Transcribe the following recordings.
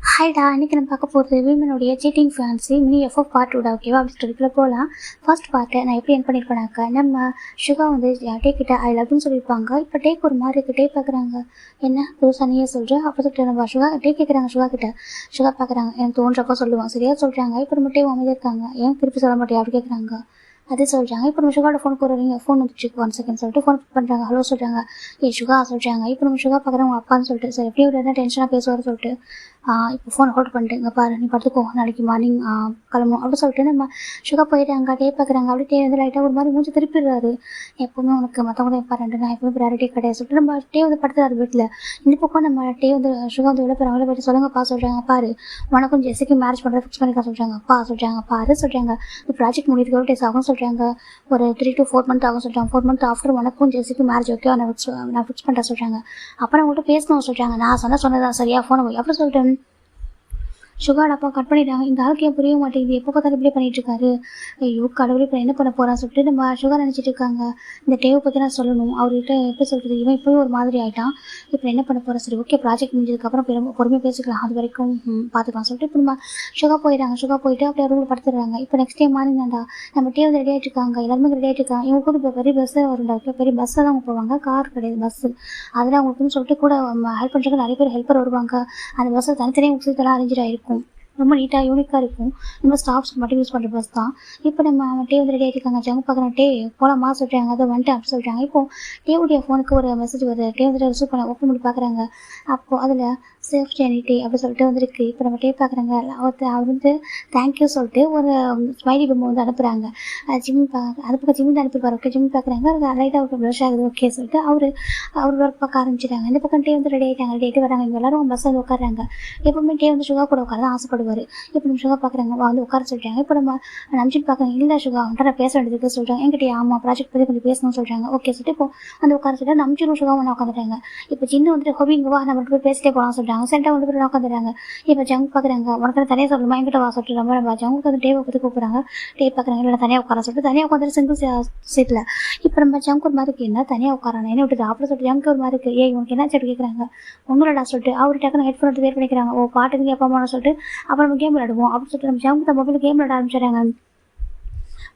ஹாய்டா, இன்னைக்கு நம்ம பார்க்க போகிறது விமனுடைய seating fancy mini F F part 2 ஓகேவா? அப்படி ஸ்டோரிக்குள்ள போகலாம். ஃபர்ஸ்ட் பார்ட்டை நான் எப்படி என் பண்ணியிருப்பேனாக்கா, நம்ம சுகா வந்து டே கிட்ட ஐ லவ்னு சொல்லியிருப்பாங்க. இப்போ டேக்கு ஒரு மாதிரி இருக்குது. டே பார்க்குறாங்க, என்ன புதுசாக நீயே சொல்கிற அப்போ சொல்லிட்டு நம்ம சுகா டே கேட்குறாங்க. சுகா கிட்ட சுகா பார்க்குறாங்க, எனக்கு தோன்றப்போ சொல்லுவான் சரியா சொல்கிறாங்க. இப்போ நம்ம டே அமைதியாக இருக்காங்க, ஏன் திருப்பி சொல்ல மாட்டேன் அப்படி கேட்குறாங்க. அதே சொல்கிறாங்க. இப்போ நம்ம சுகாவோட ஃபோனுக்கு வருவீங்க, ஃபோன் வந்துச்சு 1 செகண்ட் சொல்லிட்டு ஃபோன் பிக் பண்ணுறாங்க. ஹலோ சொல்கிறாங்க. சுகா சொல்கிறாங்க. இப்போ நம்ம சுகா பார்க்குறவங்க அப்பான்னு சொல்லிட்டு சரி எப்படி ஒரு என்ன டென்ஷனாக பேசுவார் சொல்லிட்டு இப்போ ஃபோன் ஹோல்ட் பண்ணிட்டு இங்கே பாரு நீ படுத்துக்கோ, நாளைக்கு மார்னிங் கிளம்பணும் அப்படி சொல்லிட்டு நம்ம சுகா போயிட்டாங்க. டே பார்க்குறாங்க. அப்படி டே வந்து லைட்டாக ஒரு மாதிரி மூஞ்சி திருப்பிடுறாரு. எப்போவுமே உனக்கு மற்றவங்க இம்பார்ட்டன்ட்டு, நான் எப்பவுமே ப்ரையாரிட்டி கிடையாது சொல்லிட்டு நம்ம டே வந்து படுத்துறாரு வீட்டில். இந்த பக்கம் நம்ம டே வந்து சுகா வந்து வெளில போகிறாங்க. போயிட்டு சொல்லுங்கப்பா சொல்கிறாங்க. பாரு உனக்கும் ஜெஸிக்கு மேரேஜ் பண்ணுறது ஃபிக்ஸ் பண்ணிக்க சொல்கிறாங்க. அப்பா சொல்கிறாங்க. பாரு சொல்கிறாங்க. இந்த ப்ராஜெக்ட் முடிக்கிறதுக்கு எவ்வளோ டேஸ் ஆகும் சொல்கிறாங்க. ஒரு 3 to 4 month ஆகும் சொல்கிறாங்க. 4 month ஆஃப்டர் உனக்கும் ஜெஸிக்கு மேரேஜ் ஓகே நான் ஃபிக்ஸ் பண்ணுறேன் சொல்கிறாங்க. அப்புறம் அவங்கள்ட்ட பேசணும் சொல்கிறாங்க. நான் சொன்னதான் சரியா ஃபோனை போய் அப்படி சொல்லிட்டு சுகாட அப்பா கட் பண்ணிட்டாங்க. இந்த ஆளுக்கு ஏன் புரிய மாட்டேங்குது, எப்போ பார்த்தாலும் இப்படி பண்ணிட்டு இருக்காரு. ஐயோ கடவுளே, இப்போ என்ன பண்ண போறான்னு சொல்லிட்டு நம்ம சுகா நினச்சிட்டு இருக்காங்க. இந்த டேவை பற்றி நான் சொல்லணும் அவர்கிட்ட, எப்படி சொல்கிறது, இவன் இப்போயும் ஒரு மாதிரி ஆகிட்டான். இப்போ என்ன பண்ண போகிறேன், சரி ஓகே ப்ராஜெக்ட் முடிஞ்சதுக்கப்புறம் பொறுமையாக பேசிக்கலாம், அது வரைக்கும் பார்த்துக்கலாம் சொல்லிட்டு இப்போ நம்ம சுகா போயிட்டாங்க. சுகா போயிட்டு அப்படியே ரூமில் படுத்துடுறாங்க. இப்போ நெக்ஸ்ட் டே மார்னிங் தான்டா நம்ம டே வந்து ரெடி ஆகிட்டு இருக்காங்க. எல்லாருமே ரெடி ஆகிட்டு இருக்காங்க. இவங்க கூட இப்போ பெரிய பஸ்ஸில் வரும்டா, பெரிய பஸ்ஸில் தான் அவங்க போவாங்க, கார் கிடையாது பஸ்ஸு. அதில் அவங்களுக்குன்னு சொல்லிட்டு கூட ஹெல்ப் பண்ணுறதுக்கு நிறைய பேர் ஹெல்ப்பர் வருவாங்க. அந்த பஸ்ஸில் தனித்தனியாக விஷயத்தெல்லாம் அரேஞ்ச் ஆகிருக்கும். ரொம்ப நீட்டாக யூனிக்காக இருக்கும். நம்ம ஸ்டாஃப்ஸ்க்கு மட்டும் யூஸ் பண்ணுற பஸ் தான். இப்போ நம்ம டே வந்து ரெடி ஆகிருக்காங்க. ஜங்க பார்க்குறேன். டே போகலாமா சொல்கிறாங்க. அதை வந்துட்டு அப்படி சொல்கிறாங்க. இப்போது டேவுடைய ஃபோனுக்கு ஒரு மெசேஜ் வருது. டே வந்துட்டு ரிசீவ் பண்ண ஓப்பன் பண்ணி பார்க்குறாங்க. அப்போது அதில் சேஃப் ஜேர்னி டே அப்படி சொல்லிட்டு வந்துருக்கு. இப்போ நம்ம டே பார்க்குறாங்க. அவர் வந்து தேங்க்யூ சொல்லிட்டு ஒரு ஸ்மைலி பொம்மை வந்து அனுப்புகிறாங்க. ஜிம் அது பக்கம் ஜிம்மில் அனுப்பிப்பார். ஓகே ஜிம் பார்க்குறாங்க. லைட்டாக ஒரு ப்ளஷ் ஆகுது ஓகே சொல்லிட்டு அவர் ஒர்க் பார்க்க ஆரம்பிச்சிட்டாங்க. இந்த பக்கம் டே வந்து ரெடி ஆகிட்டாங்க. ரெடி வராங்க. இவங்க எல்லாரும் பஸ் வந்து உட்காடுறாங்க. எப்பவுமே டே வந்து சுகா கூட உட்கார தான் ஆசைப்படுவார். இப்போ நம்ம சுகா பார்க்குறாங்க, வந்து உட்கார சொல்லிட்டாங்க. இப்போ நம்ம நம்பிட்டு பார்க்குறாங்க. இல்லை சுகா அவன்கிட்ட நான் பேச வேண்டியதுக்கு சொல்கிறாங்க. என்கிட்ட ஆமாம் ப்ராஜெக்ட் பற்றி கொஞ்சம் பேசணும்னு சொல்கிறாங்க. ஓகே சொல்லிட்டு இப்போ வந்து உட்கார சொல்லிட்டு நம்பிச்சும் சுகா ஒன்று உட்காந்துட்டாங்க. இப்போ சின்ன வந்துட்டு ஹோபிங்க வா நம்ம போய் பேசிட்டே போகலாம் சொல்கிறாங்க. சென்டா வந்து போய் உட்காந்துறாங்க. இப்போ ஜங்க் பார்க்குறாங்க. உனக்கு தனியாக சொல்லணுமா, என்கிட்ட வா சொல்லிட்டு நம்ம ஜங்குக்கு வந்து டேவை பற்றி கூப்பிட்றாங்க. டே பார்க்குறாங்க. இல்லை தனியாக உட்கார சொல்லிட்டு தனியாக உட்காந்துட்டு சிங்கிள் சீட்டில். இப்போ நம்ம ஜங்க் ஒரு மாதிரி என்ன தனியாக உட்காரானே என்ன விட்டுது அப்படி சொல்லிட்டு ஜங்க் ஒரு மாதிரி இருக்குது. உனக்கு என்ன சொல்லி கேட்குறாங்க. ஒன்றும் இல்லடா சொல்லிட்டு அவர் டக்குனு ஹெட்ஃபோன் எடுத்து வேர் பண்ணிக்கிறாங்க. ஓ பாட்டுக்கு கேட்பாமான்னு சொல்லிட்டு அப்புறம் நம்ம கேம் விளையாடுவோம் அப்படின்னு சொல்லிட்டு நம்ம ஜங்க் மொபைல் கேம் விளையாட ஆரம்பிச்சிடுறாங்க.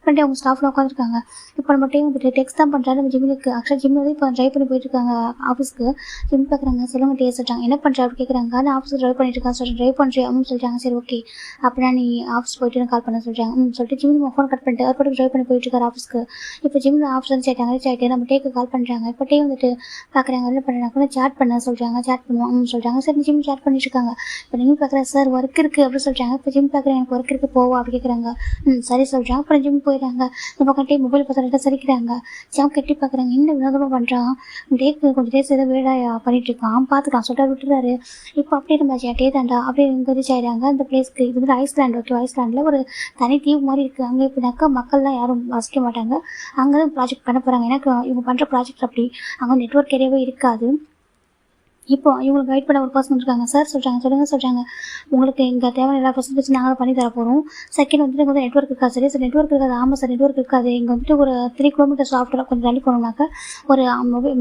பண்ணிட்டு அவங்க ஸ்டாஃப்ல உட்காந்துருக்காங்க. இப்போ நம்ம டைம் வந்துட்டு டெக்ஸ்ட் தான் பண்ணுறாரு. நம்ம ஜிம்முக்கு ஆக்சுவலாக ஜிம் வந்து இப்போ ட்ரை பண்ணி போயிட்டுருக்காங்க ஆஃபீஸ்க்கு. ஜிம் பார்க்குறாங்க. சொல்லுங்க டே சொல்லிட்டாங்க. என்ன பண்ணுறா அப்படி கேட்குறாங்க. நான் ஆஃபீஸ் ட்ரை பண்ணிட்டு இருக்கேன் சொல்லிட்டு ட்ரை பண்ணுறேன் அப்படின்னு சொல்லிட்டாங்க. சரி ஓகே அப்படின்னா நீ ஆஃபீஸ் போயிட்டு கால் பண்ண சொல்லிட்டாங்க. சொல்லிட்டு ஜிம் ஃபோன் கட் பண்ணிட்டு அவர் ட்ரை பண்ணி போயிட்டுருக்காரு ஆஃபீஸ்க்கு. இப்போ ஜிம்மில் ஆஃபீஸ் வந்து ஆகிட்டாங்க. ரீச் ஆகிட்டு நம்ம டேக்கு கால் பண்ணுறாங்க. இப்போ டே வந்துட்டு பார்க்குறாங்க. என்ன பண்ணுறாங்க, சேட் பண்ண சொல்கிறாங்க. சேட் பண்ணுவோம் சொல்கிறாங்க. சரி ஜிம் சேட் பண்ணிட்டு இருக்காங்க. இப்போ நீங்கள் பார்க்குறேன் சார் ஒர்க் இருக்குது அப்படின்னு சொல்லிட்டாங்க. இப்போ ஜிம் பார்க்குறேன் எனக்கு ஒர்க் இருக்குது போவோம் அப்படி கேட்குறாங்க. சரி சொல்கிறாங்க. அப்புறம் ஜிம் போயிடுறாங்க. நம்ம கட்டி மொபைல் பார்த்துட்டு சரிக்கிறாங்க. ஜம் கட்டி பார்க்குறாங்க. என்ன வினோதமாக பண்ணுறான், டேக்கு கொஞ்சம் டேஸ் ஏதோ வீடாக பண்ணிட்டு இருக்கான், பார்த்துக்கலாம் சொல்லிட்டு விட்டுறாரு. இப்போ அப்படியே நம்ம டே தாண்டா அப்படியே இங்கே ரீச் ஆகிடுறாங்க அந்த பிளேஸ்க்கு. இது வந்து ஐஸ்லாண்ட். ஓகே ஐஸ்லாண்டில் ஒரு தனி தீவு மாதிரி இருக்குது. அங்கே இப்போனாக்கா மக்கள்லாம் யாரும் வசிக்க மாட்டாங்க. அங்கே தான் ப்ராஜெக்ட் பண்ண போகிறாங்க. எனக்கு இவங்க பண்ணுற ப்ராஜெக்ட் அப்படி அங்கே நெட்ஒர்க் ஏரியாவே இருக்காது. இப்போ இவங்களுக்கு கைட் பண்ண ஒரு பர்சன் இருக்காங்க. சார் சொல்கிறாங்க. சொல்லுங்கள் சொல்கிறாங்க. உங்களுக்கு இங்கே தேவையான எல்லா ஃபெசிலிட்டிஸ் நாங்கள் பண்ணி தர போகிறோம். செகண்ட் வந்துட்டு வந்து நெட்ஒர்க் இருக்காது. சரி சார் நெட்ஒர்க் இருக்காது. ஆமாம் சார் நெட்ஒர்க் இருக்காது. இங்கே வந்துட்டு ஒரு 3 kilometers ஆஃப்டர் கொஞ்சம் தள்ளி போனோம்னாக்கா ஒரு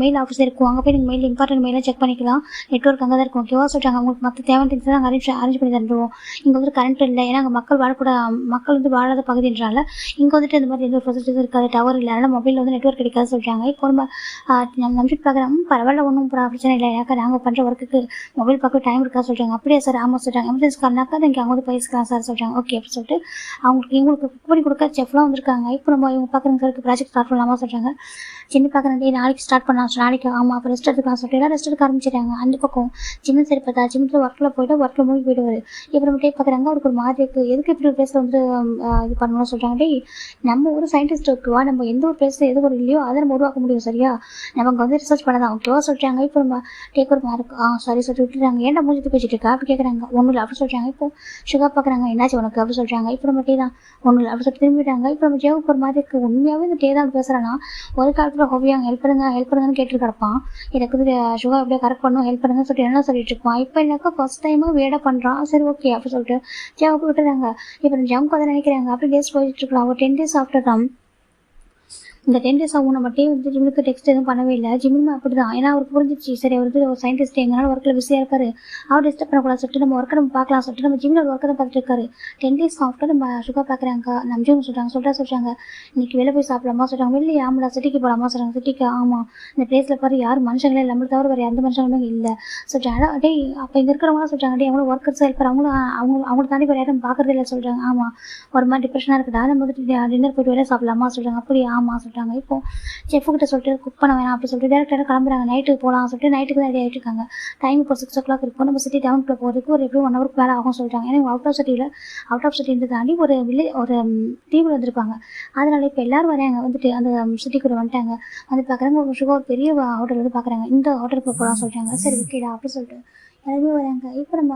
மெயில் ஆஃபீஸ் இருக்கும். அங்கே போய் நீங்கள் மெயில் இம்பார்ட்டன்ட் மெயிலாக செக் பண்ணிக்கலாம். நெட்ஒர்க் அங்கே தான் இருக்கும். ஓகேவா சொல்கிறாங்க. அவங்களுக்கு மற்ற தேவையான திங்ஸ் நாங்கள் அரேஞ்ச் பண்ணி தந்துடுவோம். இங்கே வந்துட்டு கரண்ட் இல்லை, ஏன்னா அங்கே மக்கள் வந்து வாழாத பகுதின்றால இங்கே வந்துட்டு இந்த மாதிரி எந்த ஒரு ஃபெசிலிட்டிஸ் இருக்காது, டவர் இல்லை, அதனால் மொபைலில் வந்து நெட்ஒர்க் கிடைக்காது சொல்கிறாங்க. இப்போ நம்ம நம்பிட்டு பார்க்குறோம். பரவாயில்ல ஒன்றும் பிரச்சனை இல்லை, ஏன்னா நாங்கள் பண்ணுற ஒர்க்குக்கு மொபைல் பார்க்க டைம் இருக்கா சொல்கிறாங்க. அப்படியே சார் ஆமாம் சொல்கிறாங்க. எமர்ஜென்சி கால்னாக்கா நீங்கள் அங்கே வந்து பேசிக்கலாம் சார் சொல்கிறாங்க. ஓகே அப்படி சொல்லிட்டு இவங்களுக்கு குக் பண்ணி கொடுக்க செஃப்லாம் வந்திருக்காங்க. இப்போ நம்ம இவங்க பார்க்குறவங்க சாருக்கு ப்ராஜெக்ட் ஸ்டார்ட் பண்ணலாமா சொல்கிறாங்க. சின்ன பார்க்குறேன் நாளைக்கு ஸ்டார்ட் பண்ணலாம் நாளைக்கு. ஆமாம் அப்போ ரெஸ்ட் எடுத்துக்கலாம் சொல்லிட்டு எல்லாம் ரெஸ்ட் எடுக்க ஆரம்பிச்சிட்டாங்க. அந்த பக்கம் ஜிம் சரி பார்த்தா ஜிம்மில் ஒர்க்கில் போய்ட்டு ஒர்க்கில் மூடி போயிடுவார். இப்போ நம்ம டே பார்க்குறாங்க. அவருக்கு ஒரு மாதிரி இருக்குது. எதுக்கு இப்படி ஒரு பிளேஸில் வந்து இது பண்ணணும்னு சொல்கிறாங்க. டே நம்ம ஒரு சயின்டிஸ்ட் இருக்குவா, நம்ம எந்த ஒரு பிளேஸில் எது ஒரு இல்லையோ அதை நம்ம உருவாக்க முடியும் சரியா, நம்ம அங்கே வந்து ரிசர்ச் பண்ண தான் ஓகேவா சொல்கிறாங்க. இப்போ நம்ம டேக் ஒரு மார்க் சரி சொல்லிட்டு விட்டுறாங்க. ஏன்டா மூஞ்சி பேசிட்டு இருக்கா அப்படி கேட்குறாங்க. ஒன்றும் இல்லை அப்படி சொல்கிறாங்க. இப்போ சுகா பார்க்குறாங்க. என்னாச்சு உனக்கு அப்படி சொல்கிறாங்க. இப்போ நம்ம டே தான் ஒன்றும் இல்லை அப்படி சொல்லிட்டு திரும்பிட்டாங்க. இப்போ நம்ம ஜேவுக்கு ஒரு மாதிரி இருக்குது. உண்மையாகவே இந்த டே தான் பேசுகிறான்னா ஒரு காலத்தில் ஹோபியாங்க ஹெல்ப் பண்ணுங்கன்னு கேட்டு கிடப்பான். எனக்கு வந்து சுகா எப்படியா கரெக்ட் பண்ணும் ஹெல்ப் பண்ணுங்கன்னு சொல்லிட்டு என்ன சொல்லிட்டு இருப்பான். இப்போ என்னக்கா ஃபர்ஸ்ட் டைமாக வேடாக பண்ணுறான். சரி ஓகே அப்படி சொல்லிட்டு ஜேவுக்கு விட்டுறாங்க. இப்போ ஜம்க்கு அதை நினைக்கிறாங்க. அப்படி டேஸ் போயிட்டு இருக்கலாம். ஒரு 10 days ஆஃப்டர் தான் இந்த 10 டேஸ் ஆகும் நம்ம டே வந்து ஜிம்முக்கு டெக்ஸ்ட் எதுவும் பண்ணவே இல்லை. ஜிம்முமே அப்படி தான். ஏன்னா அவருக்கு புரிஞ்சிச்சு, சரி அவர் வந்து ஒரு சயின்டிஸ்ட் எங்கனால ஒர்க்கில் பிஸியாக இருப்பார், அவர் டிஸ்டர்ப் பண்ணக்கூடாது சொல்லிட்டு நம்ம ஒர்க்கை நம்ம பார்க்கலாம் சொல்லிட்டு நம்ம ஜிம்மில் ஒர்க்கை தான் பார்த்துட்டு இருக்காரு. 10 டேஸ் ஆஃப்டர் நம்ம சுகா பார்க்குறாங்க. நம்ம ஜிம் சொல்கிறாங்க இன்னைக்கு வெளில போய் சாப்பிடலாமா சொல்கிறாங்க. வெளியே ஆமாடா சிட்டிக்கு போகலாமா சொல்கிறாங்க. சிட்டிக்கு ஆமாம், இந்த பிளேஸில் பாரு யாரும் மனுஷங்களே நம்மளை தவிர வேறு எந்த மனுஷங்களுமே இல்லை சொல்கிறாங்க. டே அப்போ இங்கே இருக்கிறவங்களாம் சொல்கிறாங்க, டே அவங்களும் ஒர்க்கர்ஸ் ஹெல்ப்பர் அவங்கள தாண்டி வேறு யாரும் பார்க்குறதே இல்லை சொல்கிறாங்க. ஆமாம், ஒரு மாதிரி டிப்ரெஷனாக இருக்குதா, நம்ம வந்துட்டு டின்னர் போய்ட்டு வெளியே சாப்பிடலாமா சொல்கிறாங்க. அப்படி ஆமாம் சொல்கிறாங்க. இப்போ செஃப்கிட்ட சொல்லிட்டு குக் பண்ண வேணாம் அப்படி சொல்லிட்டு டேரக்டாக கிளம்புறாங்க. நைட்டுக்கு போகலாம் சொல்லிட்டு நைட்டுக்கு தான் ரெடி ஆகிட்டு இருக்காங்க. டைம் இப்போ 6 o'clock இருக்கும். நம்ம சிட்டி டவுனுக்குள்ள போகிறதுக்கு ஒரு எப்படியும் 1 hour மேலே ஆகும் சொல்கிறாங்க. ஏன்னா அவுட் ஆஃப் சிட்டி தாண்டி ஒரு தீவில் வந்திருப்பாங்க. அதனால இப்போ எல்லாரும் வராங்க, வந்துட்டு அந்த சிட்டிக்குள்ளே வந்துட்டாங்க. வந்து பார்க்குறாங்க ஒரு சுகர் பெரிய ஹோட்டல் வந்து பார்க்குறாங்க. இந்த ஹோட்டலுக்கு போகலாம் சொல்கிறாங்க. சரி ஓகேடா அப்படி சொல்லிட்டு எல்லாருமே வராங்க. இப்போ நம்ம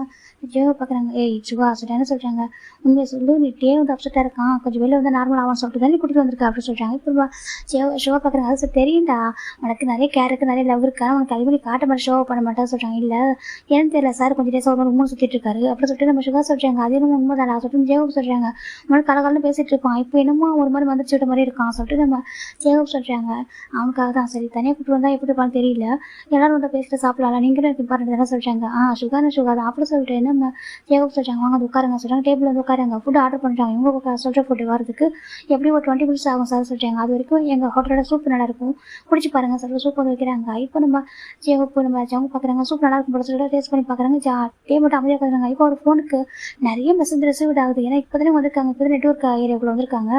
ஜேவை பார்க்குறாங்க. ஏய் சுகா சொல்லிட்டு என்ன சொல்கிறாங்க, உண்மையை சொல்லு, நீ டே வந்து அப்செட்டாக இருக்கான், கொஞ்சம் வெளில வந்து நார்மல் ஆகும் சொல்லிட்டு தான் நீ கூட்டிகிட்டு வந்திருக்கா அப்படின்னு சொல்கிறாங்க. இப்போ ஷோவை பார்க்குறாங்க. அது சார் தெரியும்டா, உனக்கு நிறைய கேர் இருக்குது, நிறைய லவ் இருக்கா, உனக்கு அது மாதிரி காட்ட மாட்டேன், ஷோவை பண்ண மாட்டேன்னு சொல்கிறாங்க. இல்லை ஏன்னு தெரியல சார், கொஞ்சம் டேஸ் ஒரு மாதிரி உண்மை சுற்றிட்டு இருக்காரு அப்படின்னு சொல்லிட்டு நம்ம சுகா சொல்கிறாங்க. அது என்னமோ உண்மை தானே சொல்லிட்டு ஜேவப் சொல்கிறாங்க. உனக்கு கலகாலன்னு பேசிகிட்டு இருப்பான், இப்போ என்னமோ ஒரு மாதிரி வந்துச்சு விட்ட மாதிரி இருக்கான் சொல்லிட்டு நம்ம ஜேவப் சொல்கிறாங்க. அவனுக்காக தான் சரி தனியாக கூப்பிட்டு வந்தால் எப்படி இருப்பான்னு தெரியல, எல்லாரும் வந்து பேசிட்டு சாப்பிடலாம், நீங்களும் எனக்கு இம்பார்ட்டன்ட் தானே சொல்கிறாங்க. சுகா தான் அப்படி சொல்லிட்டு நம்ம ஜேவப் சொல்கிறாங்க. வாங்க அது உட்காருங்க சொல்கிறாங்க. டேபிள் வந்து உட்காருங்க, ஃபுட்டு ஆர்டர் பண்ணுறாங்க. இவங்க சொல்கிற ஃபுட்டு வரதுக்கு எப்படி ஒரு 20 minutes ஆகும் சார் சொல்கிறாங்க. அது வரைக்கும் எங்கள் ஹோட்டலோட சூப் நல்லா இருக்கும், குடிச்சு பாருங்கள் சொல்லிட்டு சூப் வந்து வைக்கிறாங்க. இப்போ நம்ம ஜேவப்பு நம்ம ஜவங்க பார்க்குறாங்க. சூப் நல்லா இருக்கும் போல சொல்லிட்டு டேஸ்ட் பண்ணி பார்க்குறாங்க. டே மட்டும் அமைதியாக பார்க்குறாங்க. இப்போ ஒரு ஃபோனுக்கு நிறைய மெசேஜ் ரிசீவ் ஆகுது. ஏன்னா இப்போ தானே வந்திருக்காங்க, இப்போ தான் நெட்ஒர்க் ஏரியாவுக்குள்ள வந்திருக்காங்க.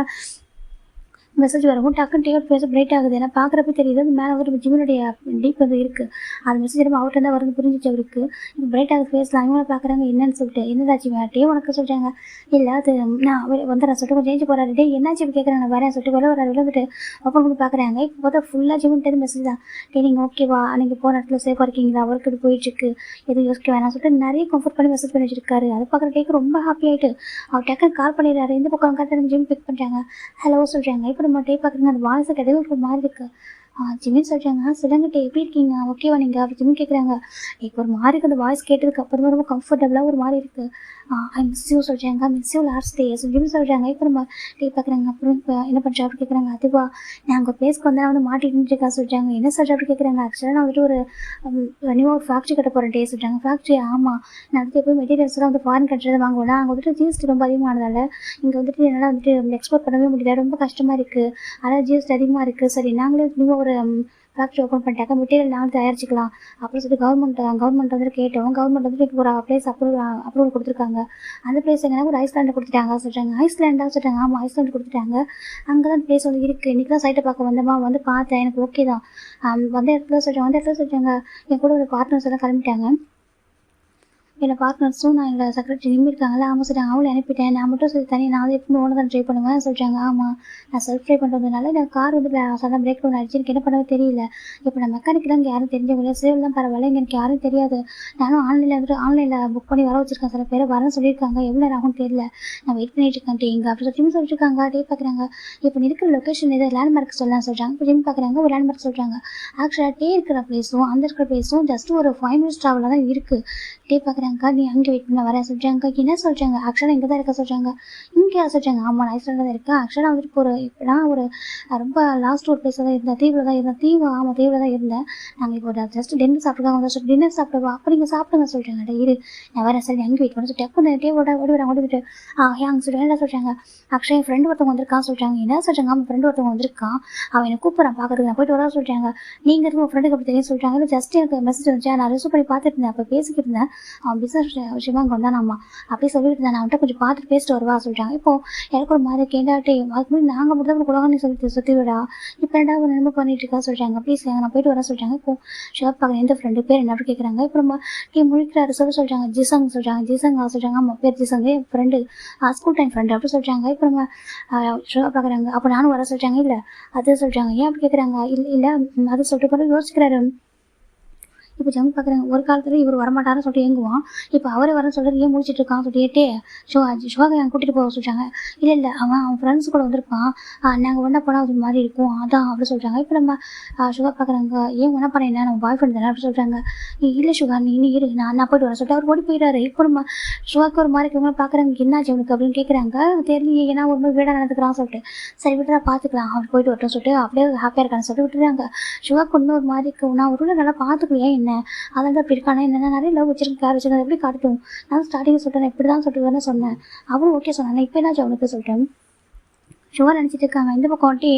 மெசேஜ் வரவும் டக்குன்னு டேட் பேச பிரைட் ஆகுது. ஏன்னா பார்க்குறப்ப தெரியுது அது மேலே வந்து ஜிம்முடைய டீப் வந்து இருக்குது. அந்த மெசேஜ் நம்ம அவுட் இருந்தால் வருது புரிஞ்சிச்சு அவருக்கு. இப்போ பிரைட் ஆகுது ஃபேஸில். அவங்கள பார்க்குறாங்க என்னன்னு சொல்லிட்டு என்னதாச்சு டே உனக்கு சொல்கிறாங்க. இல்லை அது நான் வந்துடுறேன் சொல்லிட்டு கொஞ்சம் சேஞ்ச் போகிறாரு. டே என்னாச்சு இப்போ கேட்குறேன், நான் வரேன் சொல்லிட்டு வெளில வராது வந்துட்டு ஓப்பன் பண்ணி பார்க்குறாங்க. இப்போ பார்த்தா ஃபுல்லாக ஜிம்முன்ட்டு மெசேஜ் தான். டே நீங்கள் ஓகேவா, நீங்கள் போகிற இடத்துல சேஃபாக இருக்கீங்களா, ஒர்க் எடுத்து போயிட்டுருக்கு, எதுவும் யோசிக்க வேணாம் சொல்லிட்டு நிறைய கம்ஃபர்ட் பண்ணி மெசேஜ் பண்ணி வச்சிருக்காரு. அது பார்க்குற டேக்கு ரொம்ப ஹாப்பி ஆகிட்டு அவர் டக்குன்னு கால் பண்ணிடுறாரு. இந்த பக்கம் கரெக்டாக ஜிம் பிக் பண்ணுறாங்க. ஹலோ சொல்கிறாங்க. இப்போ நம்ம டே பார்க்குறீங்க அந்த வாய்ஸை கிடையாது ஒரு மாதிரி இருக்குது. ஜிமின் சொல்கிறாங்க. சொல்லுங்கட்டே எப்படி இருக்கீங்க, ஓகேவா நீங்கள் அப்படி ஜிமின் கேட்குறாங்க. இப்போ ஒரு மாதிரி இருக்குது அந்த வாய்ஸ் கேட்டதுக்கு அப்புறமா ரொம்ப கம்ஃபர்டபுளாக ஒரு மாதிரி இருக்குது. ஐ மிஸ் யூ சொல்கிறாங்க. Miss you last day Jimin சொல்கிறாங்க. இப்போ நம்ம டே பார்க்குறாங்க. அப்புறம் இப்போ என்ன பண்ணுறா அப்படி கேட்குறாங்க. அதுவா நான் உங்கள் பிளேஸ்க்கு வந்து நான் வந்து மாட்டிட்டு இருக்கா சொல்கிறாங்க. என்ன சொல்கிறா அப்படி கேட்குறாங்க. ஆக்சுவலாக நான் வந்துட்டு ஒரு நியூ ஒரு ஃபேக்ட்ரி கட்ட போகிறேன் டே சொல்கிறாங்க. ஃபேக்ட்ரி ஆமாம், நான் வந்துட்டு எப்போயும் மெட்டீரியல்ஸ்லாம் வந்து ஃபாரின் கண்ட்ரி தான் வாங்குவேன். அங்கே வந்துட்டு ஜிஎஸ்டி ரொம்ப அதிகமானதால் இங்கே வந்துட்டு என்னால் வந்துட்டு எக்ஸ்போர்ட் பண்ணவே முடியல, ரொம்ப கஷ்டமாக இருக்குது, அதாவது ஜிஎஸ்டி அதிகமாக இருக்குது. சரி நாங்களே நியூ ஒரு ஃபேக்ட்ரி ஓப்பன் பண்ணிட்டாக்க மெட்டீரியல் நாங்கள் தயாரிச்சிக்கலாம் அப்படின்னு சொல்லிட்டு கவர்மெண்ட் வந்துட்டு கேட்டோம். கவர்மெண்ட் வந்துட்டு இப்போ ஒரு பிளேஸ் அப்ரூவல் கொடுத்துருக்காங்க. அந்த பிளேஸ் எங்கன்னா ஒரு ஐஸ்லாண்டை கொடுத்துட்டாங்க சொல்கிறாங்க. ஐஸ்லாண்டாக சொல்கிறாங்க. ஆமாம் ஐஸ்லாண்டு கொடுத்துட்டாங்க. அங்கே தான் அந்த பிளேஸ் வந்து இருக்குது. இன்றைக்கி தான் சைட்டை பார்க்க வந்தமா, வந்து பார்த்தேன், எனக்கு ஓகே தான். வந்த இடத்துல சொல்கிறாங்க. என் கூட ஒரு பார்ட்னர்ஸ் எல்லாம் கிளம்பிட்டாங்க. என்னை பார்ட்னர்ஸும் நான் என்னோட செக்ரட்டரி நிம்மி இருக்காங்களா, ஆமாம் சொல்கிறாங்க. அவங்கள அனுப்பிட்டேன், நான் மட்டும் சரி தனி நான் வந்து எப்பவுமே ஒன்று தான் ட்ரை பண்ணுவேன் சொல்கிறாங்க. ஆமாம் நான் செல்ஃப் ட்ரை பண்ணுறதுனால எனக்கு கார் வந்து சடனாக பிரேக் டவுன் ஆகிடுச்சு, எனக்கு என்ன பண்ணவே தெரியல. இப்போ நான் மெக்கானிக்கெலாம் இங்கே யாரும் தெரிஞ்சவங்க சேவ் தான் பரவாயில்ல, இங்கே எனக்கு யாரும் தெரியாது. நானும் ஆன்லைனில் புக் பண்ணி வர வச்சுருக்கேன், சில பேர் வரேன்னு சொல்லியிருக்காங்க, எவ்வளோ நேரம் ஆகும்னு தெரியல, நான் வெயிட் பண்ணிட்டு இருக்கேன் டே இங்கே அப்படி சொல்லி சொல்லியிருக்காங்க. டே பார்க்குறாங்க. இப்போ இருக்கிற லொக்கேஷன் எதாவது லேண்ட்மார்க் சொல்லலாம் சொல்கிறாங்க. இப்போ ஜிம் பார்க்குறாங்க. ஒரு லேண்ட்மார்க் சொல்கிறாங்க. ஆக்சுவலாக டே இருக்கிற பிளேஸும் அந்த இருக்கிற பிளேஸும் ஜஸ்ட் ஒரு 5 minutes ட்ராவலில் தான் இருக்குது. டே பார்க்குறாங்க. நீ அங்கே வெயிட் பண்ண வரேன் சொல்கிறாங்க. என்ன சொல்கிறாங்க. ஆக்சுவலாக இங்கே தான் இருக்க சொல்கிறாங்க. இங்கே சொல்கிறாங்க. ஆமாம் நான் ஐஸ்லாண்டில் தான் இருக்கேன். ஆக்சுவலாக வந்துட்டு இப்போ இப்போலாம் ஒரு ரொம்ப லாஸ்ட் ஒரு பிளேஸில் தான் இருந்தேன், தீவில் தான் இருந்தேன். தீவில் தான் இருந்தேன். நாங்கள் இப்போ ஜஸ்ட் டின்னர் சாப்பிட்ருக்காங்க. டின்னர் சாப்பிடுவா அப்போ நீங்கள் சாப்பிடுங்க சொல்கிறாங்க. டே இரு நான் வரேன் சரி அங்கே வெயிட் பண்ண சொல்லிட்டு அப்போ டே ஓடிவிட்டு அங்கே சொல்கிறேன். என்ன சொல்கிறாங்க. ஆக்சுவலாக என் ஃப்ரெண்டு ஒருத்தவங்க வந்திருக்கான் சொல்கிறாங்க. என்ன சொல்கிறாங்க. அவன் ஃப்ரெண்டு ஒருத்தவங்க வந்திருக்கான், அவன் என்னை கூப்பிட்றான் பார்க்குறதுக்கு, நான் போய்ட்டு வர சொல்கிறாங்க. நீங்கள் உங்கள் ஃப்ரெண்டுக்கு அப்படி தெரியும் சொல்கிறாங்க. இல்லை ஜஸ்ட் எனக்கு மெசேஜ் வந்துச்சு, நான் ரிசீவ் பண்ணி பார்த்துட்டு இருந்தேன், அப்போ பேசிக்கிட்டு இருந்தேன், அவன் பிஸ்னஸ் விஷயமா அங்கே வந்தானாம்மா அப்படி சொல்லிட்டு இருந்தேன், நான் அவன்கிட்ட கொஞ்சம் பார்த்துட்டு பேசிட்டு வருவா சொல்கிறாங்க. இப்போது எனக்கு ஒரு மாதிரி கேண்டாட்டே அதுக்கு முன்னாடி நாங்கள் மட்டும் தான் குலகானி சொல்லிட்டு சுற்றி விடா இப்போ ரெண்டாவது நினைவு பண்ணிட்டு இருக்கா சொல்கிறாங்க. ப்ளீஸ் நான் போயிட்டு வர சொல்கிறாங்க. இப்போ ஷாப் பார்க்குற எந்த ஃப்ரெண்டு பேர் என்ன அப்படி கேட்குறாங்க. இப்போ நம்ம முழிக்கிறாரு சொல்கிறாங்க. ஜிசங் சொல்கிறாங்க. ஆமாம் பேர் ஜிசங், என் ஃப்ரெண்டு, ஸ்கூல் டைம் ஃப்ரெண்டு அப்படி சொல்கிறாங்க. இப்போ நம்ம ஷாப் பார்க்குறாங்க. அப்போ நானும் வர சொல்கிறாங்க. இல்லை அது சொல்கிறாங்க. ஏன் அப்படி கேட்குறாங்க. இல்லை அது சொல்லிட்டு யோசிக்கிறாரு. இப்போ ஜம்மு பார்க்குறாங்க ஒரு காலத்தில் இவர் வரமாட்டாருன்னு சொல்லிட்டு ஏங்குவான். இப்போ அவரே வரேன்னு சொல்லிட்டு ஏன் முடிச்சிட்டு இருக்கான்னு சொல்லிட்டு சிவாங்க என் கூட்டிகிட்டு போக சொல்லிட்டாங்க. இல்லை அவன் ஃப்ரெண்ட்ஸ் கூட வந்திருப்பான். நாங்கள் ஒன்றா போனால் அது மாதிரி இருக்கும் அதான் அப்படி சொல்கிறாங்க. இப்போ நம்ம சுகா பார்க்குறாங்க ஏன் ஒன்றா பண்ண என்ன நம்ம பாய் ஃப்ரெண்ட் தானே அப்படி சொல்கிறாங்க. இல்லை சுகா நீ இன்னும் இரு நான் போயிட்டு வரேன் சொல்லிட்டு அவர் ஓடி போயிட்டாரு. இப்போ நம்ம சுகாக்கு ஒரு மாதிரி இருக்கவங்க பார்க்குறாங்க என்னாச்சு அவனுக்கு அப்படின்னு கேட்குறாங்க. தெரியல ஏன்னா ஒரு மாதிரி வீடாக நடந்துக்கிறான்னு சொல்லிட்டு சரி விட்டுறா பார்த்துக்கலாம் அவர் போயிட்டு வரட்டும் சொல்லிட்டு அப்படியே ஹாப்பியாக இருக்கான்னு சொல்லிட்டு விட்டுறாங்க. சுகாக்கு இன்னும் ஒரு மாதிரி இருக்கு நான் ஒரு நல்லா பார்த்துக்கலையா என்ன அதனால தான் இப்படி இருக்கானே என்னென்ன நிறைய லவ் வச்சிருக்கேன் கேர் வச்சிருக்கேன் எப்படி காட்டட்டும் நான் ஸ்டார்டிங் சொல்லிட்டேன் இப்படி தான் சொல்லிட்டு தானே சொன்னேன். அவரும் ஓகே சொன்னேன் இப்போ என்னாச்சு அவனுக்கு சொல்லிட்டேன். ஷுவர் நினச்சிட்டு இருக்காங்க. இந்த பக்கம் வந்துட்டு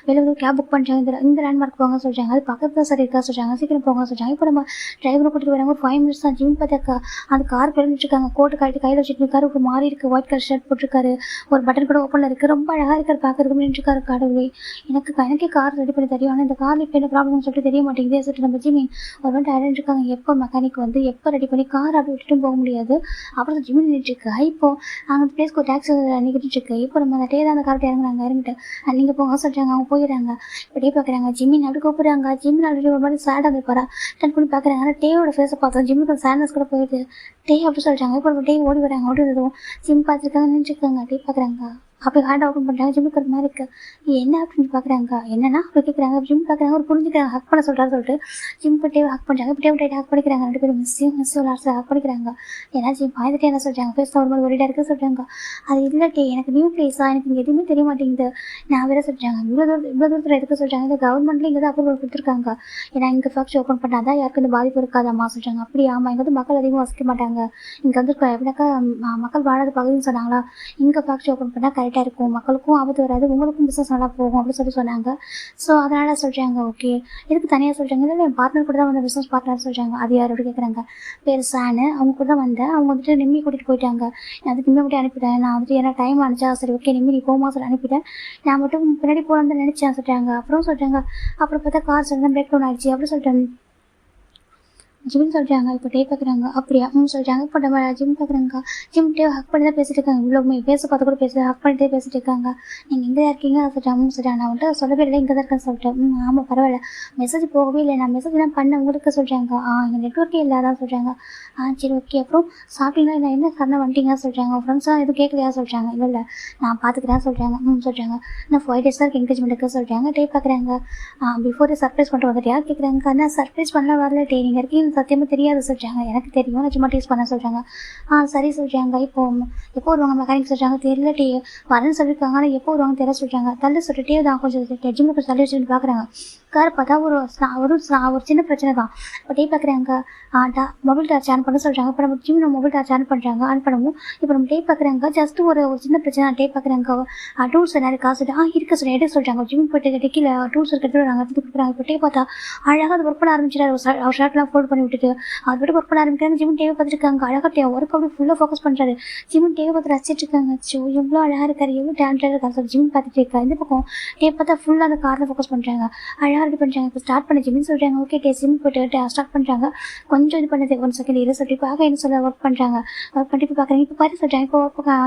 வெளியே வந்து கேப் புக் பண்ணிட்டாங்க. இந்த லேண்ட்மார்க் போங்க சொல்லிட்டாங்க. அது பக்கத்தில் சரி இருக்கா சொல்லிட்டாங்க. சீக்கிரம் போங்க சொல்லிட்டாங்க. இப்போ நம்ம டிரைவரை கூட்டிட்டு வராங்க. ஒரு 5 minutes தான். ஜிம் பார்த்தாக்கா அந்த கார் இருக்காங்க. கோட்டு காட்டி கையில் வச்சுட்டு இருக்காரு. ஒரு மாதிரி இருக்குது. ஒயிட் கலர் ஷர்ட் போட்டிருக்காரு. ஒரு பட்டன் கூட ஓப்பனில் இருக்குது. ரொம்ப அழகாக இருக்கார் பார்க்கறதுக்கு நின்றுருக்காரு. கடவுளே எனக்கே கார் ரெடி பண்ணி தெரியும். ஆனால் இந்த காரில் இப்போ என்ன ப்ராப்ளம்னு சொல்லிட்டு தெரிய மாட்டேங்குது சொல்லிட்டு நம்ம ஜிமின் ஒரு வந்து அடைஞ்சு இருக்காங்க. எப்போ மெக்கானிக் வந்து எப்போ ரெடி பண்ணி கார் அப்படி விட்டுட்டும் போக முடியாது. அப்புறம் ஜிமின் நின்றுருக்கு. இப்போ அங்கே பிளேஸ்க்கு ஒரு டாக்ஸி நின்றுட்டு இருக்கு. இப்போ நம்ம அந்த டே தான் அந்த கார்ட்டு இறங்கிட்டு நீங்கள் போங்க சொல்கிறாங்க. அவங்க போயிடுறாங்க. இப்படியே பார்க்குறாங்க. ஜிம்மின் அப்படி கூப்பிடுறாங்க. ஜிம்மின் ஆல்ரெடி ஒரு மாதிரி சேடாக இருப்பாரா டன் பண்ணி பார்க்குறாங்க. ஆனால் டேயோட ஃபேஸை பார்த்தோம் ஜிம்முக்கு சேட்னஸ் கூட போயிடுது. டே அப்படி சொல்லிட்டாங்க. இப்போ டே ஓடி வராங்க. ஓடி வருவோம் ஜிம் பார்த்துருக்காங்க நின்றுருக்காங்க. டே பார்க்குறாங்க. அப்படி ஹேண்ட் ஓப்பன் பண்ணுறாங்க. ஜிம்முக்கு அது மாதிரி இருக்குது என்ன அப்படின்னு பார்க்குறாங்க. என்னன்னா அப்படி கேட்குறாங்க. ஜிம் பார்க்குறாங்க. ஒரு புரிஞ்சுக்கிறாங்க. ஹக் பண்ண சொல்கிறாரு சொல்லிட்டு ஜிம் டே ஹக் பண்ணுறாங்க. இப்போ டே ஹக் பண்ணிக்கிறாங்க. 2 பேரும் மிஸ்ஸு லாஸ்ட்டில் ஹக் பண்ணிக்கிறாங்க. ஏன்னா ஜிம் பாய்ந்துட்டே என்ன சொல்கிறாங்க ஃபேஸ் ஒரு மாதிரி ஒரேடாக இருக்குது சொல்கிறாங்க. அது இல்லை டே எனக்கு நியூ பிளேஸாக எனக்கு இங்கே எதுவுமே தெரிய மாட்டேங்குது நான் வேறு சொல்கிறாங்க. இவ்வளோ தூரத்தில் எடுக்க சொல்கிறாங்க. இந்த கவர்மெண்ட்லேயும் இங்கே தான் அப்ரூவல் கொடுத்துருக்காங்க. ஏன்னா இங்கே ஃபேக்ட்ரி ஓப்பன் பண்ணாதான் யாருக்கு இந்த பாதிப்பு இருக்காதாம்மா சொல்கிறாங்க. அப்படி ஆமாம் இங்கே வந்து மக்கள் அதிகமாக வசிக்க மாட்டாங்க. இங்கே வந்து எப்படின்னாக்கா மக்கள் வாழாத பகுதின்னு சொன்னாங்களா. இங்கே ஃபேக்ட்ரி ஓப்பன் பண்ணால் கரெக்டாக இருக்கும். மக்களுக்கும் ஆபத்து வராது. உங்களுக்கும் பிஸ்னஸ் நல்லா போகும் அப்படின்னு சொன்னாங்க. ஸோ அதனால் சொல்கிறாங்க ஓகே இதுக்கு தனியாக சொல்கிறாங்க. இல்லை என் பார்ட்னர் கூட தான் வந்து பிஸ்னஸ் பார்ட்னர் சொல்கிறாங்க. அது யார் அப்படி கேட்குறாங்க. பேர் சானு. அவங்க கூட தான் வந்தேன். அவங்க வந்துட்டு நிம்மி கூட்டிகிட்டு போயிட்டாங்க. நான் அதுக்கு நிம்மி மட்டும் அனுப்பிட்டேன். நான் வந்துட்டு ஏன்னா டைம் அனுப்பிச்சா சரி ஓகே நிம்மி நீ போமா சொல்லி அனுப்பிட்டேன். நான் மட்டும் பின்னாடி போகலான்னு நினச்சேன் சொல்கிறாங்க. அப்புறம் சொல்கிறாங்க அப்புறம் பார்த்தா கார் சொல்லி பிரேக் டவுன் ஆகிடுச்சு அப்படி சொல்லிட்டேன். ஜிம் சொல்கிறாங்க. இப்போ டே பார்க்குறாங்க. அப்படியா சொல்கிறாங்க. இப்போ நம்ம ஜிம் பார்க்குறாங்க. ஜிம் டே ஹக் பண்ணி தான் பேசிட்டு இருக்காங்க. இவ்வளோ பேச பார்த்து கூட ஹக் பண்ணிட்டே பேசிட்டு இருக்காங்க. நீங்கள் எங்கே தான் இருக்கீங்க சொல்லிட்டாங்க. சொல்கிறாங்க நான் வந்துட்டு சொல்லவே இல்லை இங்கே தான் இருக்கேன்னு சொல்லிட்டேன். ஆமாம் பரவாயில்ல மெசேஜ் போகவே இல்லை நான் மெசேஜ் தான் பண்ணேன் உங்களுக்கு சொல்கிறாங்க. இங்கே நெட்ஒர்க்கே இல்லை அதான் சொல்கிறாங்க. சரி ஓகே அப்புறம் சாப்பிட்டீங்களா இல்லை என்ன காரணம் வந்துட்டீங்க சொல்கிறாங்க. ஃப்ரெண்ட்ஸாக எதுவும் கேட்கலையா சொல்கிறாங்க. இல்லை நான் பார்த்துக்கிறேன் சொல்கிறாங்க. சொல்கிறாங்க நான் 5 days தான் என்கேஜ்மெண்ட் இருக்குது சொல்கிறாங்க. டே பார்க்குறாங்க. பிஃபோரே சர்ப்ரைஸ் பண்ணிட்டு வந்துட்டு யார் கேட்குறாங்க. நான் சர்ப்ரைஸ் பண்ணலாம் வரல டே நீங்கள் இருக்கீங்க சத்தியமாக தெரியாது சொல்கிறாங்க. எனக்கு தெரியும் நான் சும்மா டேஸ்ட் பண்ண சொல்கிறாங்க. சரி சொல்கிறாங்க. இப்போ எப்போ வருவாங்க மெக்கானிக் சொல்கிறாங்க. தெரியல டே வரேன்னு சொல்லியிருக்காங்க. ஆனால் எப்போ வருவாங்க தெரியல சொல்கிறாங்க. தள்ளி சொல்லிட்டே தான் கொஞ்சம் ஜிம்மில் கொஞ்சம் தள்ளி வச்சுட்டு பார்க்குறாங்க. கார் பார்த்தா ஒரு சின்ன பிரச்சனை தான். இப்போ டே பார்க்குறாங்க. மொபைல் டார்ச் ஆன் பண்ண சொல்கிறாங்க. இப்போ நம்ம ஜிம்மில் மொபைல் டார்ச் ஆன் பண்ணுறாங்க. ஆன் பண்ணவும் இப்போ நம்ம டே பார்க்குறாங்க. ஜஸ்ட் ஒரு சின்ன பிரச்சனை டே பார்க்குறாங்க. டூல்ஸ் நிறைய காசு இருக்க சொல்லி எடுக்க சொல்கிறாங்க. ஜிம் போய்ட்டு டெக்கில் டூல்ஸ் எடுத்துகிட்டு வராங்க எடுத்து கொடுக்குறாங்க. இப்போ டே பார்த்தா அழகாக அது ஒர்க் பண்ண ஆரம்பிச்சிடாரு. அவர் ஷர்ட்லாம் ஃபோல்ட் பண்ணி விட்டுட்டு அது விட்டு ஒர்க் பண்ண ஆரம்பிக்கிறாங்க. ஜிம் டேவை பார்த்துருக்காங்க. அழகாக ஒர்க் அப்படி ஃபுல்லாக ஃபோக்கஸ் பண்ணுறாரு. ஜிம் டேவை பார்த்து ரசிச்சிட்டு இருக்காங்க. எவ்வளோ அழகாக இருக்காரு எவ்வளோ டேலண்டாக இருக்காரு சொல்லி ஜிம் பார்த்துட்டு இருக்காரு. இந்த பக்கம் டே பார்த்தா ஃபுல்லாக அந்த காரில் ஃபோக்கஸ் பண்ணுறாங்க. அழகாக ரெடி பண்ணுறாங்க. இப்போ ஸ்டார்ட் பண்ண ஜிம்னு சொல்கிறாங்க. ஓகே டே ஜிம் போய்ட்டு ஸ்டார்ட் பண்ணுறாங்க. கொஞ்சம் இது பண்ணது 1 second இரு சொல்லிட்டு பார்க்க என்ன சொல்ல ஒர்க் பண்ணுறாங்க. ஒர்க் பண்ணிட்டு பார்க்குறாங்க. இப்போ பார்த்து சொல்கிறாங்க.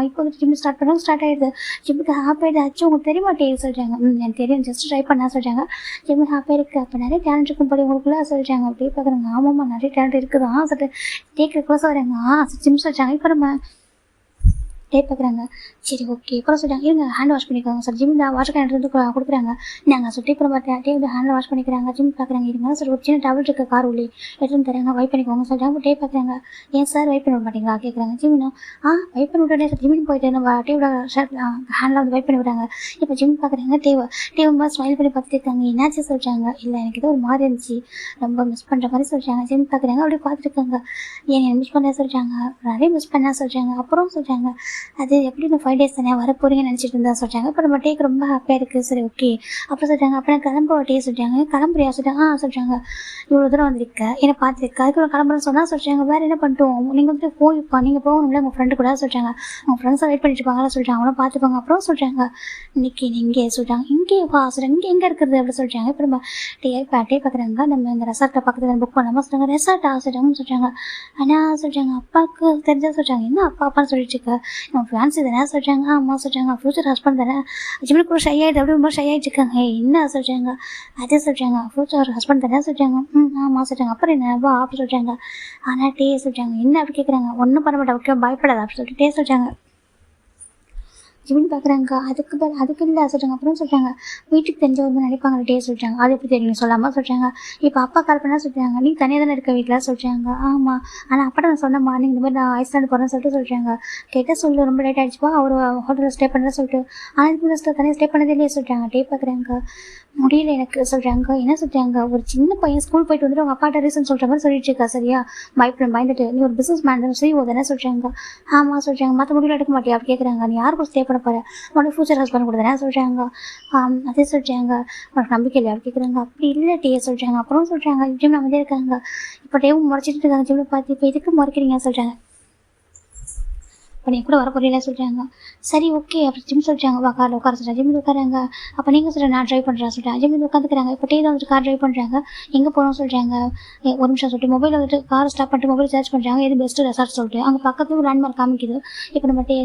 இப்போ வந்து ஜிம் ஸ்டார்ட் பண்ணாங்க. ஸ்டார்ட் ஆகிடுது. ஜிம்முக்கு ஹாப்பியாக ஆச்சு உங்களுக்கு தெரியுமா டே சொல்கிறாங்க. எனக்கு தெரியும் ஜஸ்ட் ட்ரை பண்ணா சொல்கிறாங்க. ஜிம் ஹாப்பியாக இருக்குது. அப்போ நிறைய டேலண்ட் இருக்கும் படி உங்களுக்குள்ள சொல்கிறாங்க. அப்படியே பார்க்குறாங்க. ஆமாம்மா நிறைய டேலண்ட் இருக்குதான் சொல்லிட்டு கேட்குற க்ளோஸ் வராங்க. ஜிம் சொல்கிறாங்க. இப்போ நம்ம டே பார்க்குறாங்க. சரி ஓகே அப்புறம் சொல்கிறாங்க இருங்க ஹேண்ட் வாஷ் பண்ணிக்கோங்க சார். ஜிம் வாஷ் கேன் வந்து கொடுக்குறாங்க. நாங்கள் சுற்றி இப்போ பார்த்தேன் டே வந்து ஹேண்டில் வாஷ் பண்ணிக்கிறாங்க. ஜிம் பார்க்குறாங்க இருங்க சார் ஒரு சின்ன டவல் இருக்க கார் உள்ளே எடுத்துன்னு தராங்க. வைப் பண்ணிக்கோங்க சொல்கிறாங்க. டே பார்க்குறாங்க. ஏன் சார் வைப் பண்ண விட மாட்டீங்களா கேட்குறாங்க. ஜிம்னா வைப் பண்ணி விட்டே சார் ஜிம்மின் போயிட்டு நம்ம டேவோட ஷர்ட் ஹேண்டில் வந்து வைப் பண்ணி விடுறாங்க. இப்போ ஜிம் பார்க்குறாங்க. டேவ் ஸ்மைல் பண்ணி பார்த்துட்டு இருக்காங்க. என்னாச்சு சொல்கிறாங்க. இல்லை எனக்கு ஏதோ ஒரு மாதிரி இருந்துச்சு ரொம்ப மிஸ் பண்ணுற மாதிரி சொல்கிறாங்க. ஜிம் பார்க்குறாங்க. அப்படியே பார்த்துருக்காங்க. ஏன் மிஸ் பண்ண சொல்கிறாங்க. நிறைய மிஸ் பண்ண சொல்கிறாங்க. அப்புறம் சொல்கிறாங்க அது எப்படி இந்த 5 days தானே வர போகிறீங்கன்னு நினச்சிட்டு இருந்தா சொல்கிறாங்க. இப்போ நம்ம டேக்கு ரொம்ப ஹாப்பியாக இருக்குது சரி ஓகே அப்புறம் சொல்கிறாங்க. அப்புறம் கிளம்ப டே சொல்கிறாங்க. கிளம்புறியா சொல்கிறாங்க. சொல்கிறாங்க இவ்வளோ தூரம் வந்திருக்க என்னை பார்த்துருக்க அதுக்கு கிளம்புறேன்னு சொன்னால் சொல்கிறாங்க. வேறு என்ன பண்ணிட்டோம் நீங்கள் வந்துட்டு போய்ப்பா நீங்கள் போகணும்ல உங்கள் ஃப்ரெண்டு கூட சொல்கிறாங்க. உங்கள் ஃப்ரெண்ட்ஸை வெயிட் பண்ணிட்டு இருப்பாங்களா சொல்கிறாங்க. அவங்களும் பார்த்துப்பாங்க. அப்புறம் சொல்கிறாங்க இன்னைக்கு இங்கே சொல்கிறாங்க. இங்கே வா சொல்கிறாங்க. இங்கே எங்கே இருக்கிறது அப்படி சொல்கிறாங்க. இப்போ நம்ம டே பார்க்குறாங்க. நம்ம இந்த ரெசார்ட்டை பக்கத்தில் புக் பண்ணாமல் சொல்கிறாங்க. ரெசார்ட்டா சொல்கிறாங்கன்னு சொல்கிறாங்க. ஆனால் சொல்கிறாங்க அப்பாவுக்கு தெரிஞ்சா சொல்கிறாங்க. என்ன அப்பான்னு சொல்லிட்டு இருக்க உன் ஃபியான்சி தானே சொல்கிறாங்க. ஆமாம் சொல்கிறாங்க. ஃப்யூச்சர் ஹஸ்பண்ட் தானே. ஜிம்மில் கூட ஷை ஆகிட்டு அப்படி ரொம்ப ஷை ஆகிட்டு இருக்காங்க. என்ன சொல்கிறாங்க. அதே சொல்கிறாங்க. ஃப்யூச்சர் ஹஸ்பண்ட் தானே சொல்கிறாங்க. ஆமாம் சொல்கிறாங்க. அப்புறம் என்ன வா அப்படி சொல்கிறாங்க. ஆனால் டே சொல்கிறாங்க. என்ன அப்படி கேட்குறாங்க. ஒன்றும் பண்ண மாட்டேன் ஓகே பயப்படாத அப்படி சொல்லிட்டு டே சொல்கிறாங்க. ஜிமின் பார்க்குறாங்க. அதுக்கு இல்லை சொல்கிறாங்க. அப்புறம் சொல்கிறாங்க வீட்டுக்கு தெரிஞ்சவங்க நினைப்பாங்க டே சொல்கிறாங்க. அது எப்படி தெரியும் சொல்லாமல் சொல்கிறாங்க. இப்போ அப்பா கால் பண்ணால் சொல்கிறாங்க நீ தனியாக தானே இருக்க வீட்டில் சொல்கிறாங்க. ஆமாம் ஆனால் அப்பா நான் சொன்ன மார்னிங் இந்த மாதிரி நான் ஐஸ்லாண்டு போகிறேன்னு சொல்லிட்டு சொல்கிறாங்க. கேட்டால் சொல்லு ரொம்ப லேட் ஆகிடுச்சுப்பா அவர் ஹோட்டலில் ஸ்டே பண்ணுறேன்னு சொல்லிட்டு. ஆனால் இதுக்கு தனியாக ஸ்டே பண்ணதே இல்லையே சொல்கிறாங்க. டே பார்க்குறாங்க. முடியல எனக்கு சொல்கிறாங்க. என்ன சொல்கிறாங்க. ஒரு சின்ன பையன் ஸ்கூல் போயிட்டு வந்துட்டு அவங்க அப்பாட்ட ரீசன் சொல்கிற மாதிரி சொல்லிட்டு இருக்கா சரியா. பயந்துட்டு நீ ஒரு பிஸ்னஸ் மேன் தான் CEO தானே சொல்கிறாங்க. ஆமாம் சொல்கிறாங்க. மற்ற முடிவில் எடுக்க மாட்டியா அப்படி கேட்குறாங்க. நீ யார் கூட ஸ்டே பண்ண போகிற உனக்கு ஃபியூச்சர் ஹஸ்பண்ட் கூட தானே சொல்கிறாங்க. அதே சொல்கிறாங்க. உனக்கு நம்பிக்கை இல்லையா அப்படி கேட்குறாங்க. அப்படி இல்லை டே சொல்கிறாங்க. அப்புறம் சொல்கிறாங்க ஜிம் நம்ம இருக்காங்க. இப்போ டேவும் முறைச்சிட்டு இருக்காங்க. ஜிம்மில் பார்த்து இப்போ எதுக்கு முறைக்கிறீங்க சொல்கிறாங்க. இப்போ நீ கூட வர போறீங்களா சொல்கிறாங்க. சரி ஓகே அப்படி ஜிம் சொல்கிறாங்க. வா காரில் உட்கார சொல்கிறாங்க. ஜிம்மில் உட்காராங்க. அப்போ நீங்கள் சொல்கிறேன் நான் ட்ரைவ் பண்ணுறேன் சொல்கிறேன். ஜிம்மில் உட்காந்துக்கிறாங்க. இப்போ டே தான் வந்துட்டு கார் ட்ரைவ் பண்ணுறாங்க. எங்கே போகிறோம் சொல்கிறாங்க. ஒரு நிமிஷம் சொல்லிட்டு மொபைல் வந்துட்டு கார் ஸ்டாப் பண்ணிட்டு மொபைல் சர்ச் பண்ணுறாங்க. எது பெஸ்ட்டு ரெசார்ட் சொல்லிட்டு அங்கே பக்கத்துல ஒரு லேண்ட்மார்க் காமிக்குது. இப்போ நம்ம டே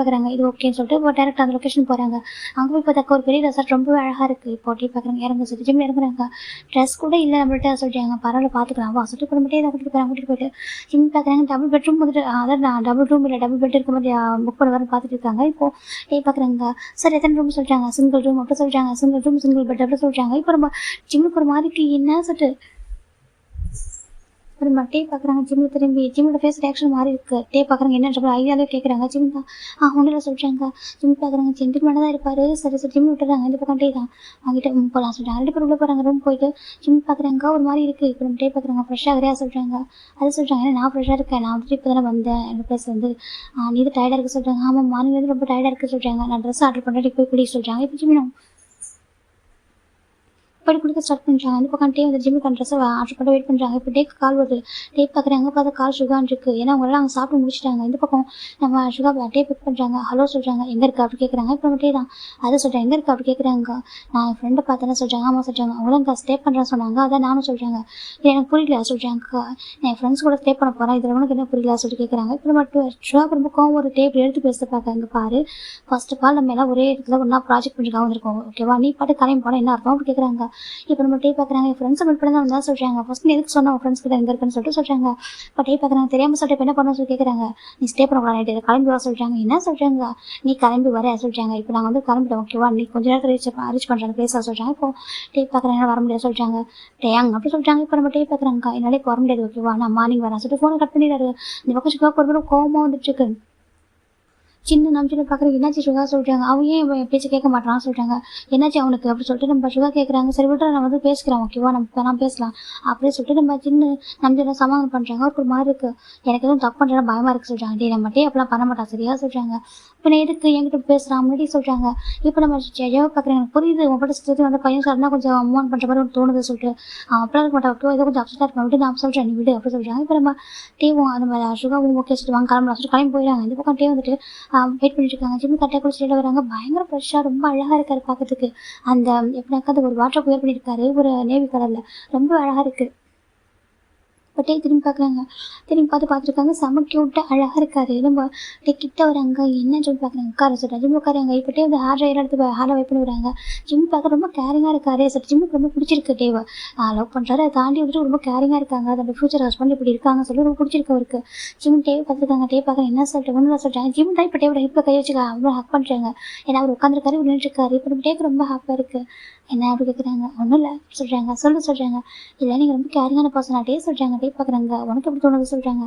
பார்க்குறாங்க. இது ஓகேன்னு சொல்லிட்டு இப்போ டேரெக்டாக அந்த லொக்கேஷன் போகிறாங்க. அங்கே போய் பார்த்தாக்க ஒரு பெரிய ரெசார்ட் ரொம்ப அழகாக இருக்குது. இப்போ டே பார்க்குறாங்க. இறங்க சொல்லி ஜிம்மில் இறங்குறாங்க. ட்ரெஸ் கூட இல்லை நம்மள்ட்ட சொல்கிறாங்க. பரவாயில்ல பார்த்துக்கலாம் வா சொல்லிட்டு இப்போ நம்ம டே தான் கூட்டிகிட்டு போயிட்டு ஜிம் பார்க்குறாங்க. டபுள் பெட்ரூம் வந்துட்டு அதான் நான் டபுள் ரூம் இல்லை டபுள் பெட் இருக்க மாதிரி புக் பண்ண வர பார்த்துட்டு இருக்காங்க. இப்போது டே பார்க்குறாங்க. சார் எத்தனை ரூம் சொல்கிறாங்க. சிங்கிள் ரூம் அப்படி சொல்கிறாங்க. சிங்கிள் ரூம் சிங்கிள் பெட் அப்படி சொல்கிறாங்க. இப்போ நம்ம ஜிம்முக்கு ஒரு மாதிரிக்கு என்ன சொல்லிட்டு ஒரு டே பார்க்குறாங்க. ஜிம்மில் திரும்பி ஜிம்மோட ஃபேஸ் ரியாக்ஷன் மாதிரி இருக்குது. டே பார்க்குறாங்க என்னன்ற ஐடியாவே கேட்குறாங்க. ஜிம் தான் ஒன்றில் சொல்கிறாங்க. ஜிம் பார்க்குறாங்க. ஜென்டில்மேனாக தான் இருப்பார். சரி ஜிம் விட்டுறாங்க. இந்த பக்கம் டே தான் அவங்ககிட்ட போகலாம் சொல்கிறாங்க. 2 பேர் உள்ளே போகிறாங்க. ரூம் போயிட்டு ஜிம் பார்க்குறாங்க. ஒரு மாதிரி இருக்குது. இப்போ நம்ம டே பார்க்குறாங்க. ஃப்ரெஷ்ஷாக கிடையா சொல்கிறாங்க. அது சொல்கிறாங்க. ஏன்னா நான் ஃப்ரெஷ்ஷாக இருக்கேன். நான் வந்துட்டு இப்போ தானே வந்தேன். என்னோட ப்ளஸ் வந்து நீ இது டயர்டாக இருக்குது சொல்கிறாங்க. ஆமாம் மார்னிங் வந்து ரொம்ப டயர்டாக இருக்குது சொல்கிறாங்க. நான் ட்ரெஸ் ஆர்டர் பண்ணுறேன் போய் குடி சொல்கிறாங்க. இப்போ ஜிம்மினும் படி கொடுக்க ஸ்டார்ட் பண்ணுறாங்க. அந்த பக்கம் டே வந்து ஜிம்முக்கு ட்ரெஸ்ஸை ஆர்டர் பண்ணி வெயிட் பண்ணுறாங்க. இப்போ டேக்கு கால் வருது. டே பார்க்குறாங்க. பார்த்தா கால் சுகான் இருக்குது. ஏன்னா அவங்களாம் அவங்க சாப்பிட்டு முடிச்சிட்டாங்க. இந்த பக்கம் நம்ம சுகா டே பிக் பண்ணுறாங்க. ஹலோ சொல்கிறாங்க. எங்கே இருக்கா அப்படி கேட்குறாங்க. இப்போ நம்ம டே தான் அதை சொல்கிறேன். எங்கே இருக்கா அப்படி கேட்குறாங்க. நான் என் ஃப்ரெண்டை பார்த்தேன்னு சொல்கிறாங்க. ஆமாம் சொல்கிறாங்க. அவங்களும் அங்கே ஸ்டே பண்ணுறேன்னு சொன்னாங்க. அதான் நானும் சொல்கிறாங்க. இது எனக்கு புரியல சொல்கிறாங்க. நான் என் ஃப்ரெண்ட்ஸ் கூட ஸ்டே பண்ண போகிறேன். இதில் உனக்கு என்ன புரியல சொல்லிட்டு கேட்குறாங்க. இப்போ நம்ம சுகா ரொம்ப கோவம் ஒரு டேபிள் எடுத்து பேச பார்க்க பாரு. ஃபர்ஸ்ட் ஆஃப் ஆல் நம்ம எல்லாம் ஒரே இடத்துல ஒன்றா ப்ராஜெக்ட் பண்ணிட்டு வந்திருக்கோம். ஓகேவா நீ பாட்டு கிளம்பி போனால் என்ன அர்த்தம் அப்படி கேட்குறாங்க. இப்போ நம்ம டே பார்க்குறாங்க. என் ஃப்ரெண்ட்ஸை மீட் பண்ணி தான் சொல்கிறாங்க. ஃபர்ஸ்ட் நீ எதுக்கு சொன்ன உன் ஃப்ரெண்ட்ஸ் கிட்ட எங்கே இருக்குன்னு சொல்லிட்டு சொல்கிறாங்க. இப்போ டே பார்க்குறாங்க. தெரியாமல் சொல்லிட்டு என்ன பண்ண சொல்லி கேட்குறாங்க. நீ ஸ்டே பண்ணக்கூடாது நைட்டு கிளம்பி வர சொல்கிறாங்க. என்ன சொல்கிறாங்க. நீ கிளம்பி வர சொல்கிறாங்க. இப்போ நாங்கள் வந்து கிளம்பிட்டோம் ஓகேவா நீ கொஞ்ச நேரத்தில் ரீச் பண்ணுறாங்க பேச சொல்கிறாங்க. இப்போ டே பார்க்குறாங்க. வர முடியாது சொல்கிறாங்க. டேங் அப்படி சொல்கிறாங்க. இப்போ நம்ம டே பார்க்குறாங்க. என்னாலே வர முடியாது ஓகேவா நான் மார்னிங் வரேன் சொல்லிட்டு ஃபோனை கட் பண்ணிடுறாரு. இந்த பக்கம் சுகாக்கு ஒரு கோவமாக வந்துட்டு இருக்கு. சின்ன நம்ம பார்க்குறேன். என்னாச்சு சுகா சொல்கிறாங்க. அவங்க ஏன் பேச்சு கேட்க மாட்டான்னு சொல்கிறாங்க. என்னாச்சு அவனுக்கு அப்படி சொல்லிட்டு நம்ம சுகா கேட்குறாங்க. சரி விட்டு நான் வந்து பேசுகிறேன் ஓகேவா நான் பேசலாம் அப்படின்னு சொல்லிட்டு நம்ம சின்ன நம்ம சமாதானம் பண்ணுறாங்க. ஒரு மாதிரி இருக்குது. எனக்கு எதுவும் தப்பு பண்ணுறா பயமாக இருக்குது சொல்கிறாங்க. டே நம்ம டே அப்பெல்லாம் பண்ண மாட்டான் சரியா சொல்கிறாங்க. இப்போ நான் எதுக்கு என்கிட்ட பேசுகிறான் முன்னாடி சொல்கிறாங்க. இப்போ நம்ம ஜெயாவை பார்க்குறேன். எனக்கு புரியுது உங்கள்கிட்ட சுற்றி வந்து பையன் சார்னா கொஞ்சம் அமௌண்ட் பண்ணுற மாதிரி தோணுது சொல்லிட்டு அப்படிலாம் இருக்க மாட்டேன் ஓகே ஏதோ கொஞ்சம் அப்செட்டாக இருக்க விட்டு நான் சொல்கிறேன் நீ விடு அப்படி சொல்கிறாங்க. இப்போ நம்ம டேவும் அந்த மாதிரி சுகாவும் ஓகே சொல்லிட்டு வாங்க கிளம்பலாம் சொல்லிட்டு கிளம்பி போயிடுறாங்க. இந்த பக்கம் டே வந்துட்டு வெயிட் பண்ணிட்டு இருக்காங்க. ஜிம்மு கரெக்டாக குளிச்சுட்டு வராங்க. பயங்கர ஃப்ரெஷ்ஷாக ரொம்ப அழகாக இருக்காரு பார்க்கறதுக்கு. அந்த எப்படினாக்கா அந்த ஒரு வாட்டர் புயர் பண்ணியிருக்காரு ஒரு நேவி கலரில் ரொம்ப அழகாக இருக்குது. இப்போ டே திரும்பி பார்க்குறாங்க. திரும்பி பார்த்துருக்காங்க. செம்ம க்யூட்டாக அழகாக இருக்காரு. நம்ம டே கிட்ட வராங்க. என்னன்னு சொல்லி பார்க்குறாங்க. உட்கார சொல்கிறேன். ஜிம் உட்காராங்க. இப்போ டே வந்து ஹேர் ட்ரையர் எடுத்து ஹேரை வைப் பண்ணி விடுறாங்க. ஜிம் பார்க்க ரொம்ப கேரிங்காக இருக்காரு. சரி ஜிம்முக்கு ரொம்ப பிடிச்சிருக்கு டேவை லவ் பண்ணுறாரு. அதை தாண்டி வந்துட்டு ரொம்ப கேரிங்காக இருக்காங்க. அதோட ஃபியூச்சர் ஹஸ்பண்ட் இப்படி இருக்காங்கன்னு சொல்லி ரொம்ப பிடிச்சிருக்கு அவருக்கு. ஜிம் டே பார்த்துருக்காங்க. டே பார்க்குறேன். என்ன சொல்லிட்டு ஒன்று சொல்கிறாங்க. ஜிம் தான் இப்போ டேவோட ஹிப்பில் கை வச்சுக்க அவ்வளோ ஹக் பண்ணுறாங்க. ஏன்னா அவர் உட்காந்துருக்காரு இவர் நின்றுருக்காரு. இப்போ நம்ம டேக்கு ரொம்ப ஹாப்பியாக இருக்குது. என்ன அப்படி கேட்குறாங்க. ஒன்றும் இல்லை சொல்கிறாங்க. சொல்கிறாங்க. இல்லை நீங்கள் ரொம்ப கேரிங்கான பர்சனாக டே சொல்கிறாங்க. டே பார்க்குறாங்க. உனக்கு எப்படி தோணுது சொல்கிறாங்க.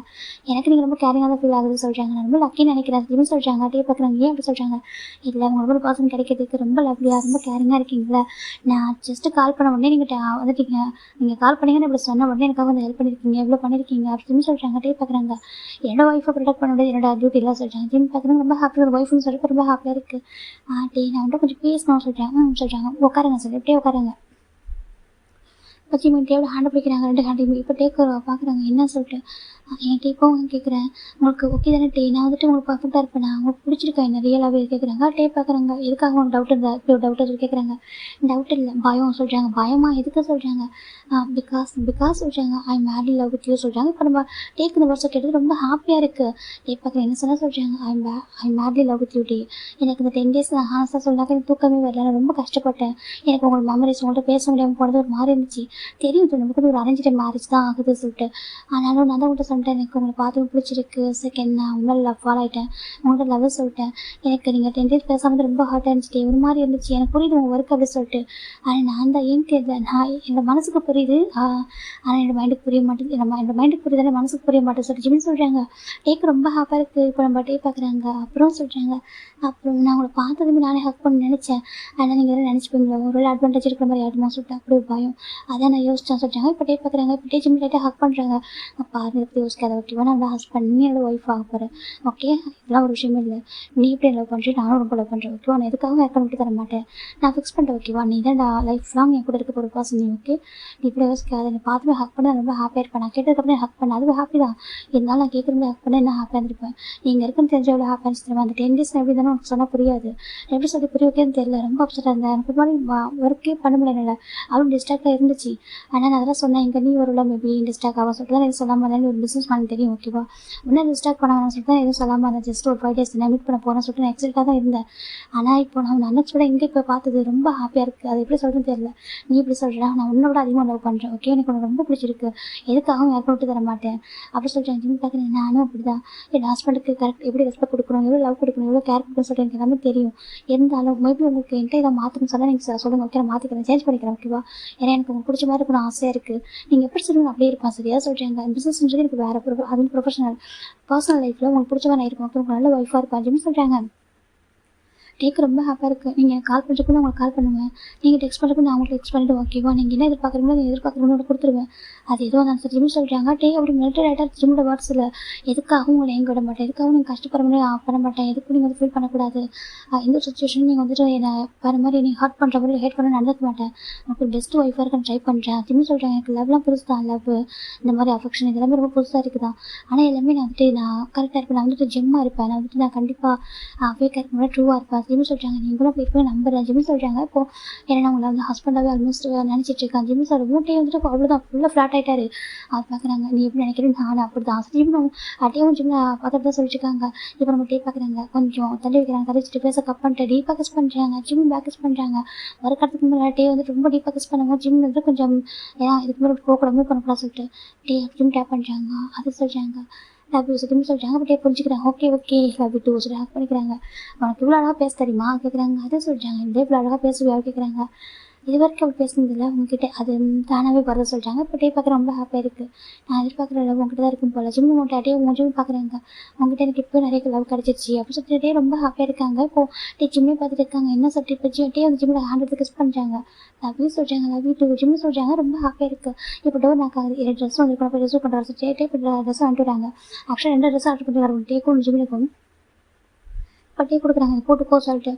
எனக்கு நீங்கள் ரொம்ப கேரிங்காக தான் ஃபீல் ஆகுது சொல்கிறாங்க. நான் ரொம்ப லக்கின்னு நினைக்கிறேன் அப்படின்னு சொல்கிறாங்க. டே பார்க்குறாங்க. ஏன் அப்படி சொல்கிறாங்க. இல்லை உங்களுக்கு ஒரு பர்சன் கிடைக்கிறதுக்கு ரொம்ப லவ்லியாக ரொம்ப கேரிங்காக இருக்கீங்களா. நான் ஜஸ்ட்டு கால் பண்ண உடனே நீங்கள் வந்துட்டீங்க. நீங்கள் கால் பண்ணீங்கன்னு இப்படி சொன்ன உடனே எனக்காக வந்து ஹெல்ப் பண்ணியிருக்கீங்க எவ்வளோ பண்ணியிருக்கீங்க அப்படின்னு சொல்கிறாங்க. டே பார்க்குறாங்க. என்னோட ஒய்ஃபை ப்ரொடெக்ட் பண்ண முடியாது என்னோட டியூட்டிலாம் சொல்கிறாங்க. ஜிம் பார்க்குறாங்க. ரொம்ப ஹாப்பியாக ஒரு ஒய்ஃப்னு சொல்லிட்டு ரொம்ப ஹாப்பியாக இருக்குது. டே நான் வந்துட்டு கொஞ்சம் பேசணும்னு சொல்கிறேன். சொல்கிறாங்க. உட்காருங்க சார் எப்படியே உட்காருங்க. ஜிமின் டேவோட ஹேண்ட் பிடிக்கிறாங்க 2 ஹேண்டையுமே. இப்போ டேக் பார்க்குறாங்க என்ன சொல்லிட்டு. என்கிட்ட இப்போவும் கேட்குறேன், உங்களுக்கு ஓகே தானே டே? நான் வந்துட்டு உங்களுக்கு பர்ஃபெக்டாக இருப்பேனா? உங்களுக்கு பிடிச்சிருக்கா என்ன ரியலாகவே கேட்குறாங்க. டே பார்க்குறாங்க, எதுக்காக உங்களுக்கு டவுட் இருந்தா இப்படி ஒரு டவுட் இருக்குது கேட்குறாங்க. டவுட் இல்லை, பயம் சொல்கிறாங்க. பயமா எதுக்கு சொல்கிறாங்க? பிகாஸ் பிகாஸ் சொல்கிறாங்க. ஐ மேட்லி லவ் வித் யூ சொல்கிறாங்க. இப்போ நம்ம டேக் இந்த வருஷம் கேட்டது ரொம்ப ஹாப்பியாக இருக்குது. டே பார்க்குறேன் என்ன சொன்னால் சொல்கிறாங்க, ஐ மேட்லி லவ் வித் யூ டே. எனக்கு இந்த 10 டேஸ் நான் ஹானஸ்டாக சொன்னாக்க எனக்கு தூக்கமே வரல, நான் ரொம்ப கஷ்டப்பட்டேன். எனக்கு உங்களோட மெமரிஸ் உங்கள்கிட்ட பேச முடியாமல் போனது ஒரு மாதிரி இருந்துச்சு. தெரியும் இது நமக்கு ஒரு அரேஞ்ச் மேரேஜ் தான் ஆகுது சொல்லிட்டு. ஆனாலும் நான் தான் உங்கள்கிட்ட சொல்லிட்டேன், எனக்கு உங்களை பார்த்து பிடிச்சிருக்கு. செகண்ட் நான் உங்களை லவ் ஃபால் ஆகிட்டேன், உங்கள்கிட்ட லவ் சொல்லிட்டேன். எனக்கு நீங்கள் 10 டேஸ் பேசாமல் ரொம்ப ஹார்ட் ஆகிடுச்சு, ஒரு மாதிரி இருந்துச்சு. எனக்கு புரியுது உங்கள் ஒர்க் அப்படி சொல்லிட்டு. ஆனால் நான் தான் ஏன் தெரியல, நான் என்னோட மனசுக்கு புரியுது, ஆனால் என்னோட மைண்டுக்கு புரிய மாட்டேங்குது. என்னோட மைண்டுக்கு புரியுது, என் மனசுக்கு புரிய மாட்டேன் சொல்லிட்டு ஜிமின் சொல்கிறாங்க. டேக்கு ரொம்ப ஹாப்பாக இருக்குது. இப்போ நம்ம டே பார்க்குறாங்க. அப்புறம் சொல்கிறாங்க, அப்புறம் நான் உங்களை பார்த்ததுமே நானே ஹக் பண்ண நினச்சேன். ஆனால் நீங்கள் எதாவது நினச்சிப்பீங்களா, ஒரு அட்வான்டேஜ் இருக்கிற மாதிரி ஆகிடுமா சொல்லிட்டு அப்படி ஒரு பயம். அதான் நான் யோசிச்சேன் சொல்கிறாங்க. இப்போ டே பார்க்குறாங்க. இப்போ டே ஜிமின் லைட்டாக ஹக் பண்ணுறாங்க. பாரு எப்படி யோசிக்காத ஓகேவா, நான் ஹஸ்பண்ட், நீ என்னோட ஒய்ஃப் ஆக போகிறேன் ஓகே, இதெல்லாம் ஒரு விஷயமே இல்லை. நீ எப்படி லவ் பண்ணுறேன், நானும் ரொம்ப லவ் பண்ணுறேன் ஓகேவா. நான் எதுக்காகவும் யாருக்கும் விட்டு தர மாட்டேன், நான் ஃபிக்ஸ் பண்ணிட்டேன் ஓகேவா. நீ தான் லைஃப் லாங் என் கூட இருக்க போகிற பர்சன் நீ ஓகே. நீ இப்படி யோசிக்காத, நீ பார்த்துமே ஹக் பண்ண ரொம்ப ஹாப்பியாக இருப்பேன். நான் கேட்டதுக்கப்புறம் ஹக் பண்ண அது ஹாப்பி தான். இருந்தாலும் நான் கேட்குறது ஹக் பண்ண என்ன ஹாப்பியாக இருந்திருப்பேன். நீங்கள் இருக்குன்னு தெரிஞ்ச எவ்வளோ ஹாப்பியாக இருந்துச்சு. அந்த 10 டேஸ் எப்படி தானே உனக்கு சொன்னால் புரியாது, எப்படி சொல்லி புரிய வைக்கன்னு தெரியல. ரொம்ப அப்செட்டாக இருந்தேன். எனக்கு மாதிரி ஒர்க்கே பண்ண முடியல, அவளும் டிஸ்ட்ராக்டாக இருந்துச்சு. ஆனால் நான் அதெல்லாம் சொன்னேன், இங்கே நீ ஒரு மேபி டிஸ்ட்ராக்ட் ஆகும் சொல்லிட்டு தான் எதுவும் சொல்லாமல் தான் ஒரு பிஸ்னஸ் பண்ண தெரியும் ஓகேவா. இன்னும் டிஸ்ட்ராக்ட் பண்ண வேணாம் சொல்லிட்டு தான் எதுவும் சொல்லாமல் இருந்தேன். ஜஸ்ட் ஒரு 5 டேஸ் நான் மீட் பண்ண போகிறேன்னு சொல்லிட்டு நான் எக்ஸைட்டாக தான் இருந்தேன். ஆனால் இப்போ நான் அண்ணச்சோட இங்கே இப்போ பார்த்தது ரொம்ப ஹாப்பியாக இருக்குது. அது எப்படி சொல்கிறேன்னு தெரியல. நீ இப்படி சொல்கிறா, நான் உன்னை விட அதிகமாக லவ் பண்ணுறேன் ஓகே, எனக்கு உனக்கு ரொம்ப பிடிச்சிருக்கு, எதுக்காகவும் யாருக்கும் விட்டு தர மாட்டேன் அப்படி சொல்கிறேன். ஜிம் பார்க்குறேன், நானும் அப்படி தான் என் ஹஸ்பண்டுக்கு கரெக்ட் எப்படி ரெஸ்பெக்ட் கொடுக்கணும், எவ்வளோ லவ் கொடுக்கணும், எவ்வளோ கேர் கொடுக்கணும்னு சொல்லிட்டு எனக்கு எல்லாமே தெரியும். இருந்தாலும் மேபி உங்களுக்கு என்கிட்ட இதை மாற்றணும்னு சொன்னால் நீங்கள் சொல்லுங்கள் ஓகே, நான் மாற்றிக்கிறேன், சேஞ்ச் பண்ணிக்கிறேன் ஓகேவா. ஏன்னா எனக்கு உங்களுக்கு பிடிச்ச மாதிரி இருக்கணும் ஆசையாக இருக்குது. நீங்கள் எப்படி சொல்லுங்கள் அப்படியே இருப்பான் சரியா சொல்கிறேங்க. பிஸ்னஸ்ன்றது எனக்கு வேறு அது ப்ரொஃபஷனல். பர்சனல் லைஃப்பில் உங்களுக்கு பிடிச்ச மாதிரி இருக்கும் ஓகே, உங்களுக்கு நல்ல ஒய்ஃபாக இருப்பான் ஜிம் சொல்கிறாங்க. டேக்கு ரொம்ப ஹாப்பியாக இருக்குது. நீங்கள் எனக்கு கால் பண்ணுறதுக்குள்ள உங்களுக்கு கால் பண்ணுவேன், நீங்கள் டெக்ஸ்ட் பண்ணுறதுக்கு நான் உங்களுக்கு டெக்ஸ்ட் பண்ணிவிட்டு ஓகேவா. நீங்கள் என்ன எதிர்பார்க்குறீங்களோ நீங்கள் எதிர்பார்க்குறீங்களோட கொடுத்துருவேன். அது எதுவும் நான் சரி ஜிம் சொல்கிறாங்க. டே அப்படி மிலிட்டரி ஆகிட்டா ஜிம்மோட வேர்ட்ஸில் எதுக்காகவும் உங்களை எங்க விட மாட்டேன், எதுக்காகவும் நீங்கள் கஷ்டப்படுற மாதிரி பண்ண மாட்டேன், எதுக்கும் நீங்கள் வந்து ஃபீல் பண்ணக்கூடாது. எந்த சுச்சுவேஷனும் நீங்கள் வந்துட்டு என்னை வேறு மாதிரி நீங்கள் ஹர்ட் பண்ணுற மாதிரி ஹேட் பண்ண நடந்துக்க மாட்டேன். உங்களுக்கு பெஸ்ட் ஒய்ஃபாக இருக்க ட்ரை பண்ணுறேன் ஜிம் சொல்கிறாங்க. எனக்கு லவ்லாம் புதுசு தான், லவ் இந்த மாதிரி அஃபெக்ஷன் இதெல்லாமே ரொம்ப புதுசாக இருக்குதான். ஆனால் எல்லாமே நான் வந்துட்டு நான் கரெக்டாக இருப்பேன், நான் வந்துட்டு ஜிம்மாக இருப்பேன், நான் வந்துட்டு நான் கண்டிப்பாக ஃபேக்காக இருக்க மாதிரி ட்ரூவாக இருப்பேன் ஜிம் சொல்கிறாங்க. நீங்களும் அப்படி இருப்பேன் நம்புறேன் ஜிம் சொல்கிறாங்க. இப்போது ஏன்னா நான் உங்களை வந்து ஹஸ்பண்டாகவே ஆல்மோஸ்ட் நினச்சிட்டு இருக்கேன். ஜிம் சார் மூட்டையை வந்துட்டு இப்போ அவ்வளோதான் ஃபுல்லாக ஃப்ளாட் ஆகிட்டாரு. அது பார்க்குறாங்க, நீ எப்படி நினைக்கிறேன்னு நானும் அப்படி தான் ஜிம் அட்டையும் ஜிம் பார்த்துட்டு தான் சொல்லிட்டுருக்காங்க. இப்போ நம்ம டே பார்க்குறாங்க, கொஞ்சம் தள்ளி வைக்கிறாங்க, தள்ளி வச்சுட்டு பேச கப் பண்ணிட்டு டீப்பாக கிஸ் பண்ணுறாங்க, ஜிம் பேக் கிஸ் பண்ணுறாங்க. ஒரு கடத்துக்கு முன்னாடி டே வந்துட்டு ரொம்ப டீப்பாக கிஸ் பண்ணும்போது ஜிம் வந்துட்டு கொஞ்சம் ஏன்னா இதுக்கு மேலே போகக்கூட மூவ் பண்ணக்கூடாது சொல்லிட்டு டே ஜிம் டேப் பண்ணுறாங்க. அது சொல்கிறாங்க லவ் யூ சொல்லிட்டு சொல்கிறாங்க. அப்படியே புரிஞ்சுக்கிறாங்க. Okay okay love you too சொல்லி ஹேக் பண்ணிக்கிறாங்க. உனக்கு இவ்வளோ அழகாக பேச தெரியுமா கேட்குறாங்க. அதை சொல்கிறாங்க. இதே இவ்வளோ அழகாக பேசுவியா கேட்குறாங்க. இது வரைக்கும் அவள் பேசுனதில்லை உங்ககிட்ட, அது தானாகவே வரத சொல்கிறாங்க. இப்போ டே பார்க்குற ரொம்ப ஹாப்பியாக இருக்குது. நான் எதிர்பார்க்குற லவ் உங்ககிட்ட தான் இருக்கும் போல். ஜிம் உங்கள்கிட்ட டே உங்கள் ஜிம் பார்க்குறாங்க. உங்ககிட்ட எனக்கு இப்போ நிறைய லவ் கிடச்சிருச்சு அப்படி சொல்லிட்டு டே ரொம்ப ஹாப்பியாக இருக்காங்க. இப்போது டே ஜிம்மே பார்த்துட்டு இருக்காங்க. என்ன சொல்லிட்டு இப்போ டே வந்து ஜிம்மில் ஹேண்ட் எடுத்து கிஸ் பண்ணுறாங்க. லவ் யூ சொல்கிறாங்க, லவ் யூ டூ ஜிம்மு சொல்கிறாங்க. ரொம்ப ஹாப்பியாக இருக்குது. இப்போ டோர் நாக் ஆகுது. 2 ட்ரெஸ்ஸும் வந்து இப்போ ரிசீவ் பண்ணுறாரு சொல்லிட்டு டே இப்போ ட்ரெஸ்ஸும் அனுப்பிடுறாங்க. ஆக்சுவலாக 2 ட்ரெஸ்ஸும் ஆர்டர் பண்ணிட்டு டேக்கும் ஜிம்முக்கும் பட்டியே கொடுக்குறாங்க. போட்டு போ சொல்லிட்டு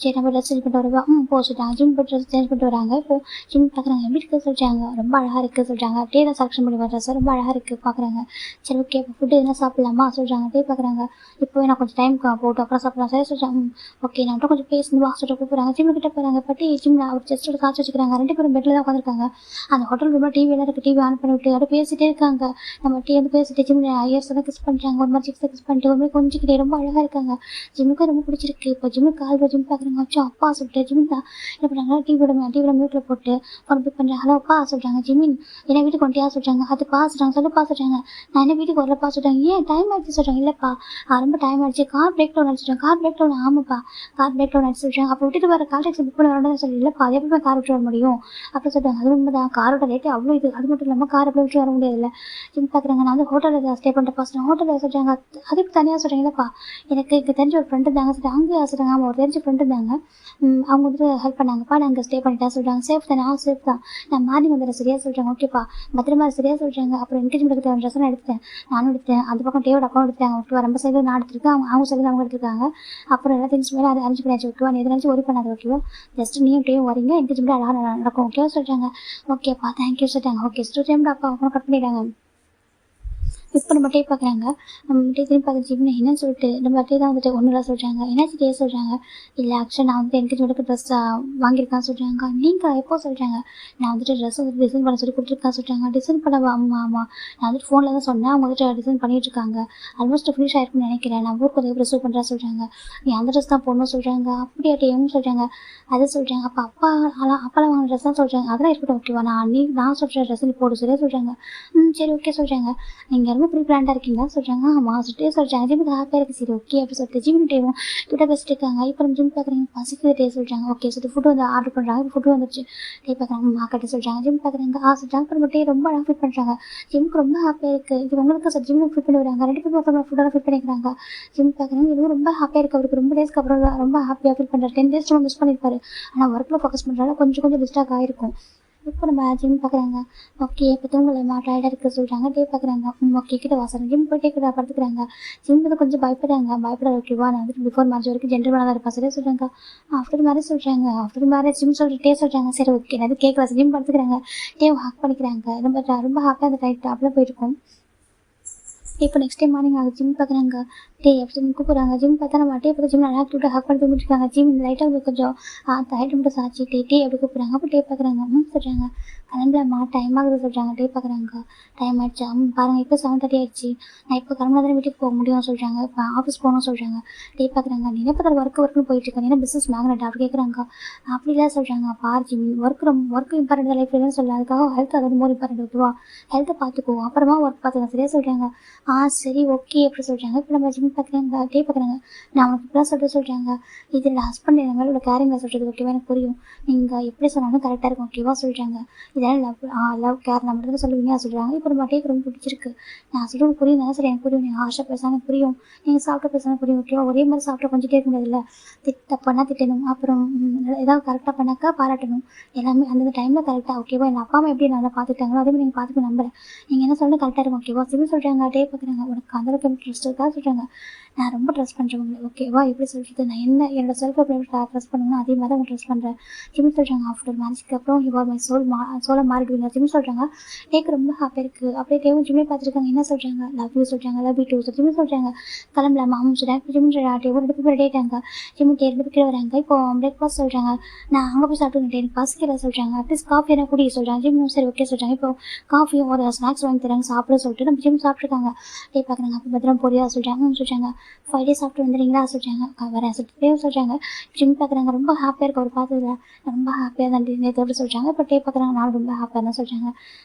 சரி நம்ம ட்ரெஸ் சேஞ்ச் பண்ணிட்டு வரவா போ சொல்லிட்டாங்க. ஜிம் போய் ட்ரெஸ் சேஞ்ச் பண்ணிட்டு வராங்க. இப்போது ஜிம் பார்க்குறாங்க. எப்படி இருக்குது சொல்கிறாங்க. ரொம்ப அழகாக இருக்குது சொல்கிறாங்க. அப்படியே தான் செலக்ஷன் பண்ணி வர ட்ரெஸ் ரொம்ப அழகாக இருக்குது பார்க்குறாங்க. சரி ஓகே இப்போ ஃபுட்டு எதுனா சாப்பிட்லாமா சொல்கிறாங்க. அப்படியே பார்க்குறாங்க. இப்போ நான் கொஞ்சம் டைம் போட்டு அப்புறம் சாப்பிட்லாம் சரி சொல்கிறாங்க. ஓகே நான் கொஞ்சம் பேசணும் வா சொல்லிட்டு கூப்பிட்றாங்க. ஜிம்மு கிட்ட போகிறாங்க. பட்டி ஜிம்மில் அவர் செஸ்ட்டோட காய்ச்சி வச்சுக்கிறாங்க. 2 பேரும் பெட்டில் தான் உட்காந்துருக்காங்க. அந்த ஹோட்டல் ரூமில் டிவியெல்லாம் இருக்குது. டிவி ஆன் பண்ணி விட்டு அப்படியே பேசிகிட்டே இருக்காங்க. நம்ம டீ வந்து பேசிட்டு ஜிம்மில் இயர்ஸ் எல்லாம் கிஸ் பண்ணுறாங்க. ஒரு மாதிரி சிக்ஸை கிஸ் பண்ணிட்டு ஒரு மாதிரி கொஞ்சிக்கிட்டே ரொம்ப அழகாக இருக்காங்க. ஜிம்முக்கு ரொம்ப பிடிச்சிருக்கு. இப்போ ஜிம்மு கால் ஜிம் பார்க்குறாங்க. வச்சு அப்பா சொல்லிட்டு ஜிம் தான் என்ன பண்ணுறாங்க. டிவியில் மியூட்டில் போட்டு ஃபோன் பிக் பண்ணுறாங்க. ஹலோ அப்பா சொல்கிறாங்க. ஜிமின் என்ன வீட்டுக்கு வந்துட்டியா சொல்கிறாங்க. அது சொல்கிறாங்க. சொல்லுப்பா சொல்கிறாங்க. நான் என்ன வீட்டுக்கு வரலப்பா சொல்கிறாங்க. ஏன் டைம் ஆகிடுச்சு சொல்கிறாங்க. இல்லைப்பா ரொம்ப டைம் ஆகிடுச்சு, கார் பிரேக் டவுன் ஆகிடுச்சு. கார் பிரேக் டவுன் ஆமாப்பா கார் பிரேக் டவுன் ஆகிடுச்சு சொல்கிறாங்க. அப்போ விட்டுட்டு வர கால் டாக்ஸி புக் பண்ண வரணும்னு சொல்லி இல்லைப்பா அது எப்பவுமே கார் விட்டு வர முடியும் அப்படி சொல்கிறாங்க. அது உண்மை தான், காரோட ரேட்டு அவ்வளோ இது. அது மட்டும் இல்லாமல் கார் எப்படி விட்டு வர முடியாதுல்ல. ஜிம் பார்க்குறாங்க. நான் வந்து ஹோட்டலில் ஸ்டே பண்ணுறப்பா சொல்கிறாங்க. ஹோட்டலில் சொல்கிறாங்க. அதுக்கு தனியாக சொல்கிறீங்க. இல்லைப்பா எனக்கு இங்கே தெரிஞ்ச ஒரு ஃப்ரெண்டு இருந்தாங்க சொல்லிட்டு அங்கேயே சொல்கிறாங்க. அவங்க ஒரு தெரிஞ்ச ஃப்ரெண்டு இருந்தாங்க. அவங்க வந்துட்டு ஹெல்ப் பண்ணாங்கப்பா, நான் அங்கே ஸ்டே பண்ணிட்டேன் சொல்கிறாங்க. சேஃப் தானே? சேஃப் தான், நான் மார்னிங் வந்துடுறேன் சரியா சொல்கிறாங்க. ஓகேப்பா பத்திரமா சரியா சொல்கிறாங்க. அப்புறம் என்கேஜ்மெண்ட்டுக்கு தேவை ட்ரெஸ் நான் எடுத்தேன், நானும் எடுத்தேன். அந்த பக்கம் டேவோட அக்காவும் எடுத்தாங்க. ஓகேவா நம்ம சைடு நான் எடுத்துருக்கேன், அவங்க சைடு அவங்க எடுத்துருக்காங்க. அப்புறம் எல்லா திங்ஸ் மேலே அது அரேஞ்ச் பண்ணியாச்சு. ஓகேவா நீ எதை நினச்சி ஒரி பண்ணாது. ஓகேவா ஜஸ்ட் நீயும் டேவும் வரீங்க, என்கேஜ்மெண்ட் அழகாக நடக்கும். ஓகேவா சொல்கிறாங்க. ஓகேப்பா தேங்க்யூ சொல்லிட்டாங்க. ஓகே டைம் அப்பா அவங்க கட் பண்ணிடுறாங்க. இப்போ நம்ம டே பார்க்குறாங்க. நம்ம டே திரும்பி பார்க்க ஜிம்னு என்னன்னு சொல்லிட்டு நம்ம டே தான் வந்துட்டு ஒன்றுலாம் சொல்கிறாங்க. என்னாச்சு டே சொல்கிறாங்க. இல்லை ஆக்சுவலாக நான் வந்துட்டு என்கேஜ்மெண்ட்டுக்கு ட்ரெஸ் வாங்கியிருக்கான்னு சொல்கிறாங்க. நீங்கள் எப்போ சொல்கிறாங்க. நான் வந்துட்டு ட்ரெஸ் வந்துட்டு டிசைன் பண்ண சொல்லி கொடுத்துருக்கான்னு சொல்கிறாங்க. டிசைன் பண்ண ஆமாம் நான் வந்துட்டு ஃபோனில் தான் சொன்னேன், அவங்க வந்துட்டு டிசைன் பண்ணிகிட்ருக்காங்க. ஆல்மோஸ்ட் ஃபினிஷ் ஆயிருக்குன்னு நினைக்கிறேன், நான் ஊருக்கு வந்து ரிசீவ் பண்ணுறேன் சொல்கிறாங்க. நீ அந்த ட்ரெஸ் தான் போடணும் சொல்கிறாங்க. அப்படியே டேவும் சொல்கிறாங்க. அதை சொல்கிறாங்க. அப்போ அப்பாலாம் வாங்கின ட்ரெஸ் தான் சொல்கிறாங்க. அதெல்லாம் இருக்கட்டும் ஓகேவா, நான் சொல்கிற ட்ரெஸ் நீ போடு சரியா சொல்கிறாங்க. சரி ஓகே சொல்கிறாங்க. நீங்கள் ரொம்ப ப்ரீ பிளான்டாக இருக்கீங்களா சொல்கிறாங்க. ஆமாம் சொல்லிட்டு சொல்கிறாங்க. ஜிம்முக்கு ஹாப்பியாக இருக்குது. சரி ஓகே அப்படி சொல்லிட்டு ஜிம் டேவும் கிட்ட பேசிட்டு இருக்காங்க. இப்போ நம்ம ஜிம் பார்க்குறீங்க பசிக்குது டே சொல்கிறாங்க. ஓகே சொல்லிட்டு ஃபுட்டு வந்து ஆர்டர் பண்ணுறாங்க. இப்போ ஃபுட்டு வந்துச்சு. டே பார்க்குறாங்க மார்க்கெட்டு சொல்கிறாங்க. ஜிம் பார்க்குறாங்க சொல்கிறாங்க. அப்புறம் டே ரொம்ப அழகாக ஃபிட் பண்ணுறாங்க. ஜிம்முக்கு ரொம்ப ஹாப்பியாக இருக்குது. இது உங்களுக்கு சார் ஜிம்முக்கு ஃபிட் பண்ணி விடுறாங்க. 2 பேரும் ஒருத்தவங்க ஃபுட்டெல்லாம் ஃபிட் பண்ணிக்கிறாங்க. ஜிம் பார்க்குறாங்க. இதுவும் ரொம்ப ஹாப்பியாக இருக்குது. அவருக்கு ரொம்ப டேஸ்க்கு அப்புறம் ரொம்ப ஹாப்பியாக ஃபீல் பண்ணுறாரு. 10 டேஸ் ரொம்ப மிஸ் பண்ணியிருப்பாரு. ஆனால் ஒர்க்கில் ஃபோக்கஸ் பண்ணுறாங்க, கொஞ்சம் டிஸ்ட்ராக்ட் ஆகிருக்கும். இப்போ நம்ம ஜிம் பார்க்குறாங்க. ஓகே இப்போ தூங்கலைம்மா டயர்டாக இருக்குது சொல்கிறாங்க. டே பார்க்குறாங்க. ஓகே கிட்ட வாசல் ஜிம் போயிட்டே கிட்ட படுத்துக்கிறாங்க. ஜிம் வந்து கொஞ்சம் பயப்படாத ஓகேவா, நான் வந்துட்டு பிஃபோர் மேரேஜ் வரைக்கும் ஜென்டர்மேனாக தான் இருப்பேன் சரியா சொல்கிறாங்க. ஆஃப்டர் மேரேஜ் சொல்கிறாங்க. ஆஃப்டர் மேரேஜ் ஜிம் சொல்லிட்டே சொல்கிறாங்க. சரி ஓகே நான் அது கேட்கல. ஜிம் படுத்துக்கிறாங்க. டே ஹாக் பண்ணிக்கிறாங்க. ரொம்ப ஹாப்பியாக அந்த டைட் அப்படியே போயிருக்கும். இப்போ நெக்ஸ்ட் டைம் மார்னிங் ஆகுது. ஜிம் பார்க்குறாங்க. டே அப்படின்னு கூப்பிட்றாங்க. ஜிம் பார்த்தா நம்ம டே பார்த்து ஜிம் நல்லா ஆக்டிவிட்டாக ஹக் பண்ணி தூங்கிட்டுருக்காங்க. ஜிம் லைட்டாக வந்து கொஞ்சம் டைட் மட்டும் சாச்சு டே அப்படி கூப்பிட்றாங்க. அப்போ டே பார்க்குறாங்க. சொல்கிறாங்க. கிளம்பலாமா டைம் ஆகுது சொல்கிறாங்க. டே பார்க்குறாங்க. டைம் ஆயிடுச்சு. பாருங்கள் இப்போ 7:30 ஆயிடுச்சு. நான் இப்போ கிளம்புனா தானே வீட்டுக்கு போக முடியும் சொல்கிறாங்க. இப்போ ஆஃபீஸ் போகணும்னு சொல்கிறாங்க. டே பார்க்குறாங்க. நீ என்ன பார்த்தாலும் ஒர்க்குன்னு போயிட்டுருக்கேன், நீ என்ன பிஸ்னஸ் மேக்னெட் அப்படி கேட்குறாங்க. அப்படிலாம் சொல்கிறாங்க. பார் ஜிம் ஒர்க்கு இம்பார்ட்டன்ட் லைஃப் இல்லைன்னு சொல்லலாம், அதுக்காக ஹெல்த் அதோட மோர் இம்பார்ட்டன்ட் ஓகேவா, ஹெல்த்தை பார்த்துக்குவோம் அப்புறமா ஒர்க் பார்த்துக்கலாம் சரியா சொல்கிறாங்க. சரி ஓகே அப்படி சொல்கிறாங்க. இப்போ நம்ம ஜிம் பார்க்குறாங்க. டே பார்க்குறாங்க. நான் உனக்கு இப்படிலாம் சொல்கிறாங்க. இது என்னோட ஹஸ்பண்ட் என் மேலே உள்ள கேரிங்கில் சொல்கிறது ஓகேவா, எனக்கு புரியும், நீங்கள் எப்படி சொன்னாலும் கரெக்டாக இருக்கும் ஓகேவா சொல்கிறாங்க. இதெல்லாம் லவ் கேர் நம்ம மட்டும் சொல்லுவீங்க சொல்கிறாங்க. இப்போ நம்ம டேக்கு ரொம்ப பிடிச்சிருக்கு. நான் சொல்கிறது புரியும் தானே சரி, எனக்கு புரியும், நீங்கள் ஹாஷாக பேசாமல் புரியும், நீங்கள் சாப்பிட்டு பேசாமல் புரியும் ஓகேவா, ஒரே மாதிரி சாப்பிட்டு கொஞ்சிட்டே இருக்க முடியாதுல்ல, தப்பானா திட்டணும், அப்புறம் ஏதாவது கரெக்டாக பண்ணாக்கா பாராட்டணும், எல்லாமே அந்தந்த டைமில் கரெக்டாக ஓகேவா. எங்கள் அப்பா அம்மா எப்படி நல்லா பார்த்துக்கிட்டாங்களோ அதே மாதிரி நீங்கள் பார்த்துக்க நம்புறேன், நீங்கள் என்ன சொல்கிறது கரெக்டாக இருக்கும் ஓகேவா சிவில் சொல்கிறாங்க. டே பார்க்குறாங்க. உனக்கு அந்தளவுக்கு ட்ரெஸ்ட் இருக்கா சொல்கிறாங்க. நான் ரொம்ப ட்ரெஸ் பண்ணுறேன் உங்களுக்கு ஓகேவா, எப்படி சொல்கிறது, நான் என்னோட செல்ஃப் எப்படி ட்ரெஸ் பண்ணுவேன்னா அதே மாதிரி தான் ட்ரெஸ் பண்ணுறேன். ஜிம் சொல்கிறாங்க. ஆஃப்டர் மேரேஜ்க்கு அப்புறம் யுவர் மை சோலை மாறிடுவீங்க ஜிம் சொல்கிறாங்க. டேக்கு ரொம்ப ஹாப்பியாக இருக்குது. அப்படியே டேவும் ஜிம்மே பார்த்துருக்காங்க. என்ன சொல்கிறாங்க, லவ் யூ சொல்கிறாங்க. லவ் யூ டூ ஜிம் சொல்கிறாங்க. கிளம்பலாமா சொல்கிறாங்க. ஜிம் டேவும் 2 பேரும் ரெடி ஆகிட்டாங்க. ஜிம் 2 பேர் வராங்க. இப்போ பிரேக்ஃபாஸ்ட் சொல்கிறாங்க. நான் அங்கே போய் சாப்பிட்டு எனக்கு பசிக்கல சொல்கிறாங்க. அட்லீஸ்ட் காஃபி என்ன குடி சொல்கிறாங்க. ஜிம் சரி ஓகே சொல்கிறாங்க. இப்போ காஃபியும் ஒரு ஸ்நாக்ஸ் வாங்கி தராங்க சாப்பிட சொல்லிட்டு நம்ம ஜிம் சாப்பிட்ருக்காங்க. டே பார்க்குறாங்க. அப்போ பத்திரம் போறியா சொல்கிறாங்க. சொல்கிறாங்க 5 days சாப்பிட்டு வந்துடுறீங்களா சொல்கிறாங்க. வரேன் சொல்லிட்டு சொல்கிறாங்க. ஜிம் பார்க்குறாங்க. ரொம்ப ஹாப்பியாக இருக்கு அவர் பார்த்ததுல, ரொம்ப ஹாப்பியாக தான் நேற்று சொல்கிறாங்க. இப்போ டே பார்க்குறாங்க. நான் ரொம்ப ஹாப்பியாக தான் சொல்கிறாங்க.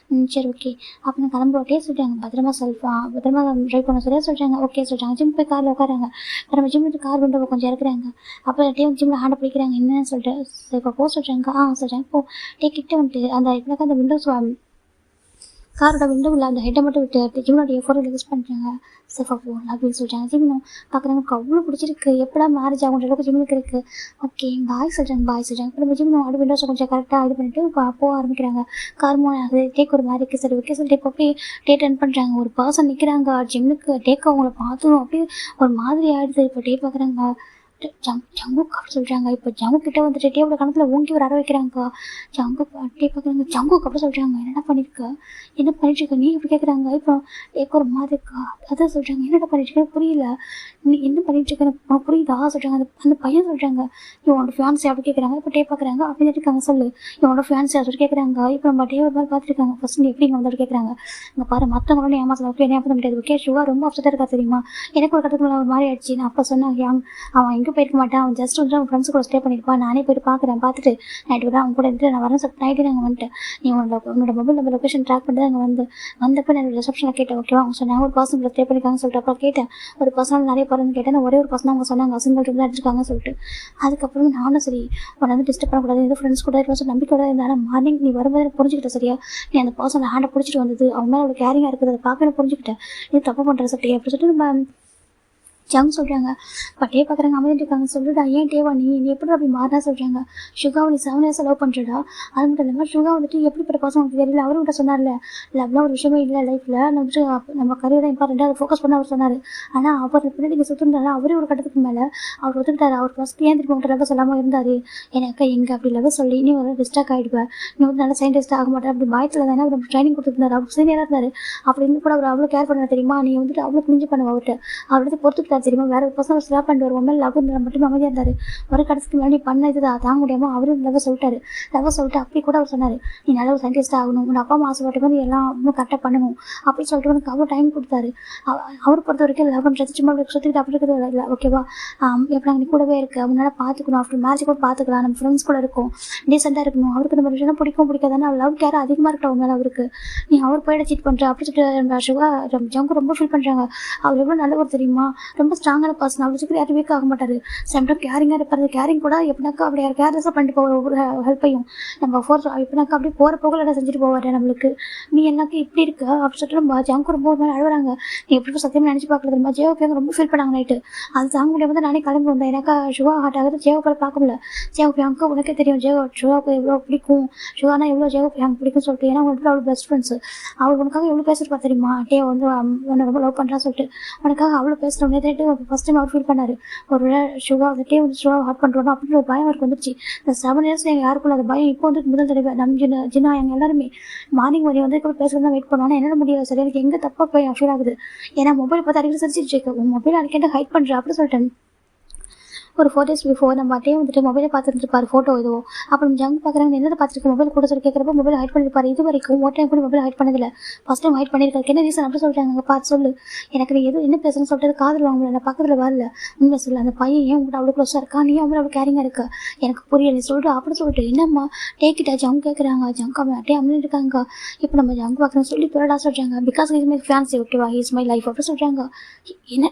சரி ஓகே அப்போ நான் கிளம்புறோட்டே சொல்கிறாங்க. பத்திரமா ட்ரைவ் பண்ண சொல்லியா சொல்கிறாங்க. ஓகே சொல்கிறாங்க. ஜிம் போய் காரில் உட்காராங்க. இப்போ நம்ம ஜிம்மிட்டு கார் விண்டோ கொஞ்சம் இறக்குறாங்க. அப்போ டே ஜிம்மில் ஹேண்டை பிடிக்கிறாங்க. என்னன்னு சொல்லிட்டு இப்போ போக சொல்கிறாங்க. சொல்கிறாங்க. இப்போ டே கிட்ட வந்துட்டு அந்த இப்போனாக்கா அந்த விண்டோஸ் காரோட விண்டோவில் அந்த ஹெட்டை மட்டும் விட்டு ஜிம்னோட ஃபோட்டோ யூஸ் பண்ணுறாங்க. சேஃபாக போகலாம் அப்படின்னு சொல்கிறாங்க. ஜிம்னும் பார்க்குறவங்களுக்கு அவ்வளோ பிடிச்சிருக்கு. எப்படா மேரேஜ் ஆகுன்ற அளவுக்கு ஜிம்முக்கு இருக்குது. ஓகே பாய் சொல்கிறாங்க. இப்போ நம்ம ஜிம்னும் அப்படி விண்டோஸை கொஞ்சம் கரெக்டாக இது பண்ணிட்டு போக ஆரம்பிக்கிறாங்க. கார் மூணு அது டேக் ஒரு மாதிரி இருக்குது. சரி ஓகே சொல்லிட்டு இப்போ அப்படியே டேட் ரன் பண்ணுறாங்க. ஒரு பர்சன் நிற்கிறாங்க ஜிம்முக்கு. டேக் அவங்கள பார்த்தோம் அப்படியே ஒரு மாதிரி ஆகிடுது. இப்போ டே பார்க்குறாங்க. ஜங்குக் அப்படி சொல்கிறாங்க. இப்போ ஜங்கு கிட்ட வந்துட்டு டேவோட கணத்தில் ஓங்கி ஒரு அற வைக்கிறாங்க. ஜங்கு டே பார்க்குறாங்க. ஜங்குக் அப்படி சொல்கிறாங்க. என்னடா பண்ணிட்டுருக்க நீ இப்படி கேட்குறாங்க. இப்போ டேக்கு ஒரு மாதிரி இருக்கா அதான் சொல்கிறாங்க. என்னடா பண்ணிட்டுருக்கேன்னு புரியல, நீ என்ன பண்ணிட்டுருக்கேன்னு உனக்கு புரியுதா சொல்கிறாங்க. அந்த பையன் சொல்கிறாங்க. இவனோட ஃபியான்ஸி அப்படி கேட்குறாங்க. இப்போ டே பார்க்குறாங்க. அப்படின்னு இருக்காங்க. சொல்லு இவனோட ஃபியான்ஸி அப்படி கேட்குறாங்க. இப்போ நம்ம டே ஒரு மாதிரி பார்த்துருக்காங்க. ஃபர்ஸ்ட் நீ எப்படி வந்து கேட்குறாங்க. இங்கே பாரு மற்றவங்களோட ஏமாத்தலாம் ஓகே ஏமாற்ற முடியாது ஓகே ஷுவா ரொம்ப அப்செட்டாக இருக்கா தெரியுமா, எனக்கு ஒரு கட்டத்துக்கு ஒரு மாதிரி ஆயிடுச்சு. நான் அப்போ சொன்னேன் அவன் எங்கே போயிருக்க மாட்டான், அவன் ஜஸ்ட் வந்து அவன் ஃப்ரெண்ட்ஸ் கூட ஸ்டே பண்ணியிருப்பான், நானே போய்ட்டு பார்க்குறேன், பார்த்துட்டு நைட்டு கூட அவன் கூட இருந்துட்டு நான் வரேன் சொல்லிட்டு நைட்டு நாங்கள் வந்துட்டேன். நீ உன்னோட மொபைல் நம்பர் லொக்கேஷன் ட்ராக் பண்ணிட்டு அங்கே வந்தப்போ நான் ரிசப்ஷனில் கேட்டேன் ஓகேவா, அவங்க சொன்னாங்க ஒரு பர்சன் ஸ்டே பண்ணியிருக்காங்கன்னு சொல்லிட்டு. அப்புறம் கேட்டேன் ஒரு பர்சனல் நிறைய பர்சன் கேட்டேன், ஒரே ஒரு பர்சன் அவங்க சொன்னாங்க சிங்கிள் ரூம் தான் எடுத்துருக்காங்கன்னு சொல்லிட்டு. அதுக்கப்புறம் நானும் சரி உன்னை வந்து டிஸ்டர்ப் பண்ணக்கூடாது, எதுவும் ஃப்ரெண்ட்ஸ் கூட இருக்க நம்பிக்கையோட இருந்தாலும் மார்னிங் நீ வரும்போது புரிஞ்சுக்கிட்ட சரியா, நீ அந்த பர்சன் ஹேண்டை பிடிச்சிட்டு வந்தது அவங்க மேலே ஒரு கேரிங்காக இருக்குது, அதை பார்க்க புரிஞ்சுக்கிட்டேன், நீ தப்பு பண்ணுற சரி அப்படி சொல்லிட்டு நம்ம ஜங் சொல்கிறாங்க. பட் டே பார்க்குறாங்க அமைதிட்டு இருக்காங்க. சொல்லுடா ஏன் டேவா நீ நீ எப்படி அப்படி மாறினா சொல்கிறாங்க. சுகாவை நீ 7 years லவ் பண்ணுறடா. அது மட்டும் இல்லாமல் சுகா வந்துட்டு எப்படிப்பட்ட பசங்க உனக்கு தெரியல. அவர்கிட்ட சொன்னார்ல லவ்லாம் ஒரு விஷயமே இல்லை லைஃப்பில் வந்துட்டு நம்ம கரியர் தான் இம்பார்ட்டண்ட்டாக அதை ஃபோக்கஸ் பண்ண அவர் சொன்னார். ஆனால் அவர் பின்னாடி நீங்கள் சுற்றுனால அவரே ஒரு கட்டத்துக்கு மேலே அவர் ஒத்துக்கிட்டாரு. அவர் ஃபஸ்ட் ஏன் திரும்ப உங்கள்கிட்ட லவ் சொல்லாமல் இருந்தார். எனக்கு எங்கே அப்படி லவ் சொல்லி நீ ஒரு டிஸ்ட்ராக்ட் ஆகிடுவேன், நீ வந்து நல்ல சயின்டிஸ்ட் ஆக மாட்டேன் அப்படி பயத்தில் தானே அவர் ட்ரைனிங் கொடுத்துருந்தாரு. அவர் சீனியராக இருந்தார். அப்படி இருந்து கூட அவர் அவ்வளோ கேர் பண்ண தெரியுமா. நீ வந்துட்டு அவ்வளோ புரிஞ்சு பண்ணுவ அவர்கிட்ட. அவர் வந்து பொறுத்துக்கிட்டார் தெரியுமா. வேற ஒரு பர்சன் ஸ்டாப் பண்ணிட்டு வருவோம் மேலே லவ் மட்டும் அமைதியாக இருந்தார். ஒரு கடைசிக்கு மேலே நீ பண்ண இது தாங்க முடியாமல் அவரும் லவ் சொல்லிட்டாரு. லவ் சொல்லிட்டு அப்படி கூட அவர் சொன்னார் நீ நல்ல ஒரு சயின்டிஸ்ட் ஆகணும், உன் அப்பா அம்மா ஆசைப்பட்டு நீ எல்லாம் இன்னும் கரெக்டாக பண்ணணும் அப்படின்னு சொல்லிட்டு உனக்கு அவ்வளோ டைம் கொடுத்தாரு. அவர் பொறுத்த வரைக்கும் லவ் பண்ணுறது சும்மா சுற்றிக்கிட்டு அப்படி இருக்கிறது இல்லை. ஓகேவா எப்போ நாங்கள் நீ கூடவே இருக்கு அவனால பார்த்துக்கணும். ஆஃப்டர் மேரேஜ் கூட பார்த்துக்கலாம், நம்ம ஃப்ரெண்ட்ஸ் கூட இருக்கும், டீசெண்டாக இருக்கணும். அவருக்கு இந்த விஷயம் பிடிக்கும் பிடிக்காதானே லவ் கேர் அதிகமாக இருக்கட்டும் அவன் மேலே அவருக்கு. நீ அவர் போயிட சீட் பண்ணுற அப்படி சொல்லிட்டு சுகா ஜங்கு ரொம்ப ஃபீல் பண்ணுறாங்க. அவர் எவ்வளோ நல்லவர் தெரியுமா, ரொம்ப ஸ்ட்ராங்கான பர்சன். அவர் வச்சுக்கிட்டு யாரும் வீக் ஆக மாட்டார். சம்டைம் கேரிங்காக இருப்பார். கேரிங் கூட எப்படினாக்கா அப்படி யார் கேர்லெஸ்ஸாக பண்ணிட்டு போகிற ஒவ்வொரு ஹெல்ப்பையும் நம்ம எப்படினாக்கா அப்படியே போகிற போகல செஞ்சுட்டு போவார் நம்மளுக்கு. நீ எனக்கு இப்படி இருக்க அப்படி சொல்லிட்டு நம்ம ஜங்கு ரொம்ப ஒரு மாதிரி அழுகுறாங்க. நீ எப்படி சத்தியமாக நினச்சி பார்க்கறது தெரியுமா. ஜேவ் ரொம்ப ஃபீல் பண்ணாங்க நைட்டு. அது தாங்க முடியாமல் நானே கிளம்பி வந்தேன். எனக்கு சுகா ஹார்ட் ஆகுது. ஜேவ் பார்க்க முடியல. ஜேவ் பியாங்க உனக்கே தெரியும் சுகாவுக்கு எவ்வளோ பிடிக்கும், சுகானா எவ்வளோ ஜேவ் பியாங்க பிடிக்கும்னு சொல்லிட்டு. ஏன்னா உங்களுக்கு அவ்வளோ பெஸ்ட் ஃப்ரெண்ட்ஸ். அவர் உனக்காக எவ்வளோ பேசிருப்பா தெரியுமா. டே வந்து உன்னை ரொம்ப லவ் பண்ணுறான்னு சொல்லிட்டு உனக்காக அவ்வளோ பேசுகிறோம். நேற்று ஃபஸ்ட் டைம் அவர் ஃபீல் பண்ணார். ஒரு வேளை சுகா வந்துட்டே வந்து சுகா ஹார்ட் பண்ணுறோம் அப்படின்னு ஒரு பயம் அவருக்கு வந்துருச்சு. இந்த 7 years எங்கள் யாருக்குள்ள அந்த பயம் இப்போ வந்து முதல் தடவை நம்ம ஜினா எங்கள் எல்லாருமே மார்னிங் வரையும் வந்து பேசுறது தான் வெயிட் பண்ணுவோம். என்னால் முடியாது சரி எனக்கு எங்கே தப்பாக போய் ஃபீல் ஆகுது. ஏன்னா மொபைல் பார்த்து அடிக்கடி சிரிச்சிட்டு இருக்கு. உன் மொபைல் அடிக்கடி ஹைட் பண்ணுற அப்படின்னு சொல்லிட்டேன். ஒரு 4 days பிஃபோர் நம்ம அட்டையே வந்துட்டு மொபைலை பார்த்துருப்பாரு ஃபோட்டோ எதுவும். அப்புறம் ஜங்க் பார்க்குறாங்க என்னது பார்த்துருக்கு மொபைல் கூட சொல்லி கேட்குறப்ப மொபைல் ஹைட் பண்ணிருப்பாரு. இது வரைக்கும் ஒரு டைம் கூட மொபைல் ஹைட் பண்ணதில்லை. ஃபஸ்ட் டைம் ஹைட் பண்ணியிருக்காரு. என்ன ரீசன் அப்படி சொல்லிட்டாங்க பார்த்து சொல்லு. எனக்கு நீ எது என்ன பேசுன்னு சொல்லிட்டு காதல் வாங்க முடியல. பக்கத்தில் வரல உண்மை சொல்லு. அந்த பையன் ஏன் உங்கள்கிட்ட அவ்வளோ க்ளோஸாக இருக்கா, நீ அவ்வளோ அவ்வளோ கேரிங்காக இருக்கா, எனக்கு புரியல நீ சொல்லிட்டு அப்படி சொல்லிட்டு என்னம்மா டேக்கிட்டா ஜங்க் கேட்குறாங்க. ஜங்க் அவன் அட்டையே அம்மனு இருக்காங்க. இப்போ நம்ம ஜங்க் பார்க்குறேன்னு சொல்லி தொழிலா சொல்கிறாங்க. பிகாஸ் ஹீஸ் மை ஃபேன்சி ஓகேவா, ஹீஸ் மை லைஃப் அப்படி சொல்கிறாங்க.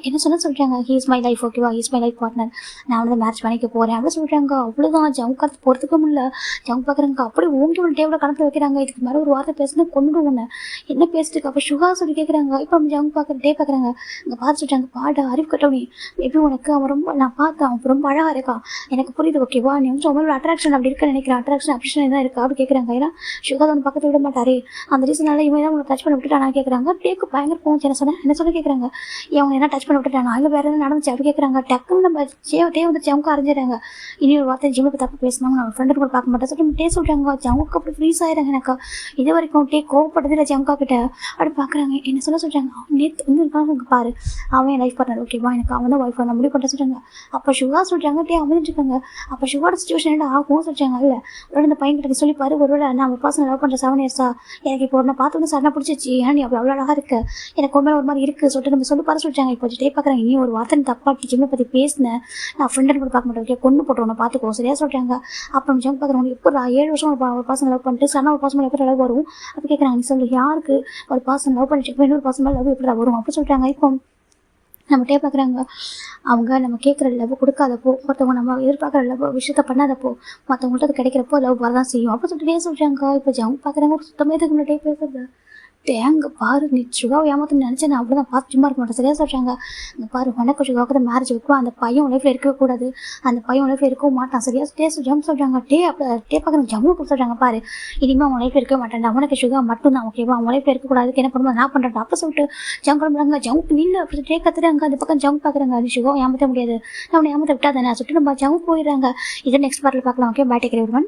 என்ன சொல்கிறாங்க ஹீஸ் மை லைஃப் ஓகேவா, ஹீஸ் மை லைஃப் பார்ட்னர், நான் வந்து மேட்ச் பண்ணிக்க போகிறேன் அப்படின்னு சொல்கிறாங்க. அவ்வளோதான் ஜங்க் காலத்து போகிறதுக்கு முடியல. ஜங்க் பார்க்குறாங்க அப்படி ஓங்கி ஒரு டேபிள் கணக்கில் வைக்கிறாங்க. இதுக்கு மேலே ஒரு வார்த்தை பேசுனா கொண்டு ஒன்று என்ன பேசிட்டு அப்போ சுகா சொல்லி கேட்குறாங்க. இப்போ நம்ம ஜங்க் பார்க்குற டே பார்க்குறாங்க. இங்கே பார்த்து சொல்கிறாங்க பாட அறிவு கட்டவனி எப்படி உனக்கு அவன் ரொம்ப நான் பார்த்தேன் அவன் ரொம்ப அழகாக இருக்கான் எனக்கு புரியுது ஓகேவா, நீ வந்து ரொம்ப அட்ராக்ஷன் அப்படி இருக்குன்னு நினைக்கிறேன். அட்ராக்ஷன் அப்ரிஷன் தான் இருக்கா அப்படி கேட்குறாங்க. ஏன்னா சுகா ஒன்று பக்கத்தில் விட மாட்டாரு. அந்த ரீசனால இவன் தான் உங்களை டச் பண்ணி விட்டுட்டா நான் கேட்குறாங்க. டேக்கு பயங்கர போச்சு. என்ன சொல்ல கேட்குறாங்க. இவங்க என்ன டச் பண்ணி விட்டுட்டான் இல்லை வேறு எதாவது நடந்துச்சு அப்படி கேட்குறாங்க. டக்குன்னு நம்ம டே வந்து ஜங்க் அறிஞ்சிடறாங்க. இனி ஒரு வார்த்தை ஜிம்முக்கு தப்பு பேசினாங்க நான் ஃப்ரெண்டு கூட பார்க்க மாட்டேன் சொல்லிட்டு டே சொல்கிறாங்க. ஜங்குக்கு அப்படி ஃப்ரீஸ் ஆயிடுறாங்க. எனக்கு இது வரைக்கும் டே கோவப்பட்டதில்லை ஜங்கா கிட்ட. அப்படி பார்க்குறாங்க என்ன சொல்கிறாங்க. நேற்று வந்து இருக்காங்க பாரு அவன் என் லைஃப் பார்ட்னர் ஓகேவா, எனக்கு அவன் தான் ஒய்ஃப் நான் முடிவு பண்ண சொல்கிறாங்க. அப்போ சுகா சொல்கிறாங்க டே அமைதிட்டு இருக்காங்க. அப்போ சுகாவோட சுச்சுவேஷன் என்ன ஆகும் சொல்கிறாங்க. இல்லை ஒரு இந்த பையன் கிட்ட சொல்லி பாரு ஒருவேளை நான் ஒரு பர்சன் லவ் பண்ணுற 7 years எனக்கு இப்போ நான் பார்த்து வந்து சரணா பிடிச்சிச்சு. ஏன்னா நீ அவ்வளோ அழகாக இருக்கு எனக்கு ஒரு மேலே ஒரு மாதிரி இருக்குது சொல்லிட்டு நம்ம சொல்லி பாரு சொல்கிறாங்க. இப்போ டே பார்க்குறாங்க இனி ஒரு வார்த்தை தப்பாக ஜிம்மை பற்றி பேசினேன் நான் ஃப்ரெண்டு கூட பார்க்க மாட்டேன் கொண்டு போட்டுருவோம் பார்த்துக்கோ சரியா சொல்கிறாங்க. அப்புறம் ஜங்க் பார்க்குறவங்க இப்போ 7 வருஷம் ஒரு பர்சன் லவ் பண்ணிட்டு சன்னா ஒரு பர்சன் எப்படி லவ் வரும் அப்படி கேட்குறாங்க. நீ சொல்லு யாருக்கு ஒரு பர்சன் லவ் பண்ணிட்டு இப்போ இன்னொரு பர்சன் லவ் எப்படி வரும் அப்படி சொல்கிறாங்க. இப்போ நம்ம டே பார்க்குறாங்க அவங்க நம்ம கேட்குற லவ் கொடுக்காதப்போ ஒருத்தவங்க நம்ம எதிர்பார்க்குற லவ் விஷயத்த பண்ணாதப்போ மற்றவங்கள்ட்ட அது கிடைக்கிறப்போ லவ் வரதான் செய்யும் அப்போ சொல்லிட்டு டே சொல்கிறாங்க. இப்போ ஜங்க் பார்க்குறாங்க சுத்தமாக இதுக்கு முன்னாடி பேசுறது தேங்க பாரு நீ சுகாவை ஏமாத்த நினச்சேன் நான் அவ்வளோதான் பார்த்து சும்மா இருக்க மாட்டேன் சரியா சொல்கிறாங்க. இந்த பாரு உனக்கு சுகாவுக்கு தான் மேரேஜ் வைக்கும் அந்த பையன் லைஃப்பில் இருக்கவே கூடாது அந்த பையன் லைஃப்பில் இருக்கவும் மாட்டான் சரியா டே ஜம்ப் சொல்கிறாங்க. அப்போ டே பார்க்குறேன் ஜம்மு சொல்கிறாங்க பாரு இனிமேல் அவன் லைஃப்பில் இருக்க மாட்டேன் அவனுக்கு சுகா மட்டும் தான் ஓகேவா அவன் லைஃப்பில் இருக்கக்கூடாதுக்கு என்ன பண்ணுவோம் நான் பண்ணுறேன் அப்போ சொல்லிட்டு ஜங்க் பண்ணுறாங்க. ஜங்க் நின்று அப்படி டே கத்துறாங்க. அந்த பக்கம் ஜங்க் பார்க்குறாங்க. அது சுகாவை ஏமாற்ற முடியாது நான் அவனை ஏமாற்ற விட்டாதானே சொல்லிட்டு நம்ம ஜங்க் போயிடுறாங்க. இதை நெக்ஸ்ட் பார்ட்டில் பார்க்கலாம். Okay bye take care everyone.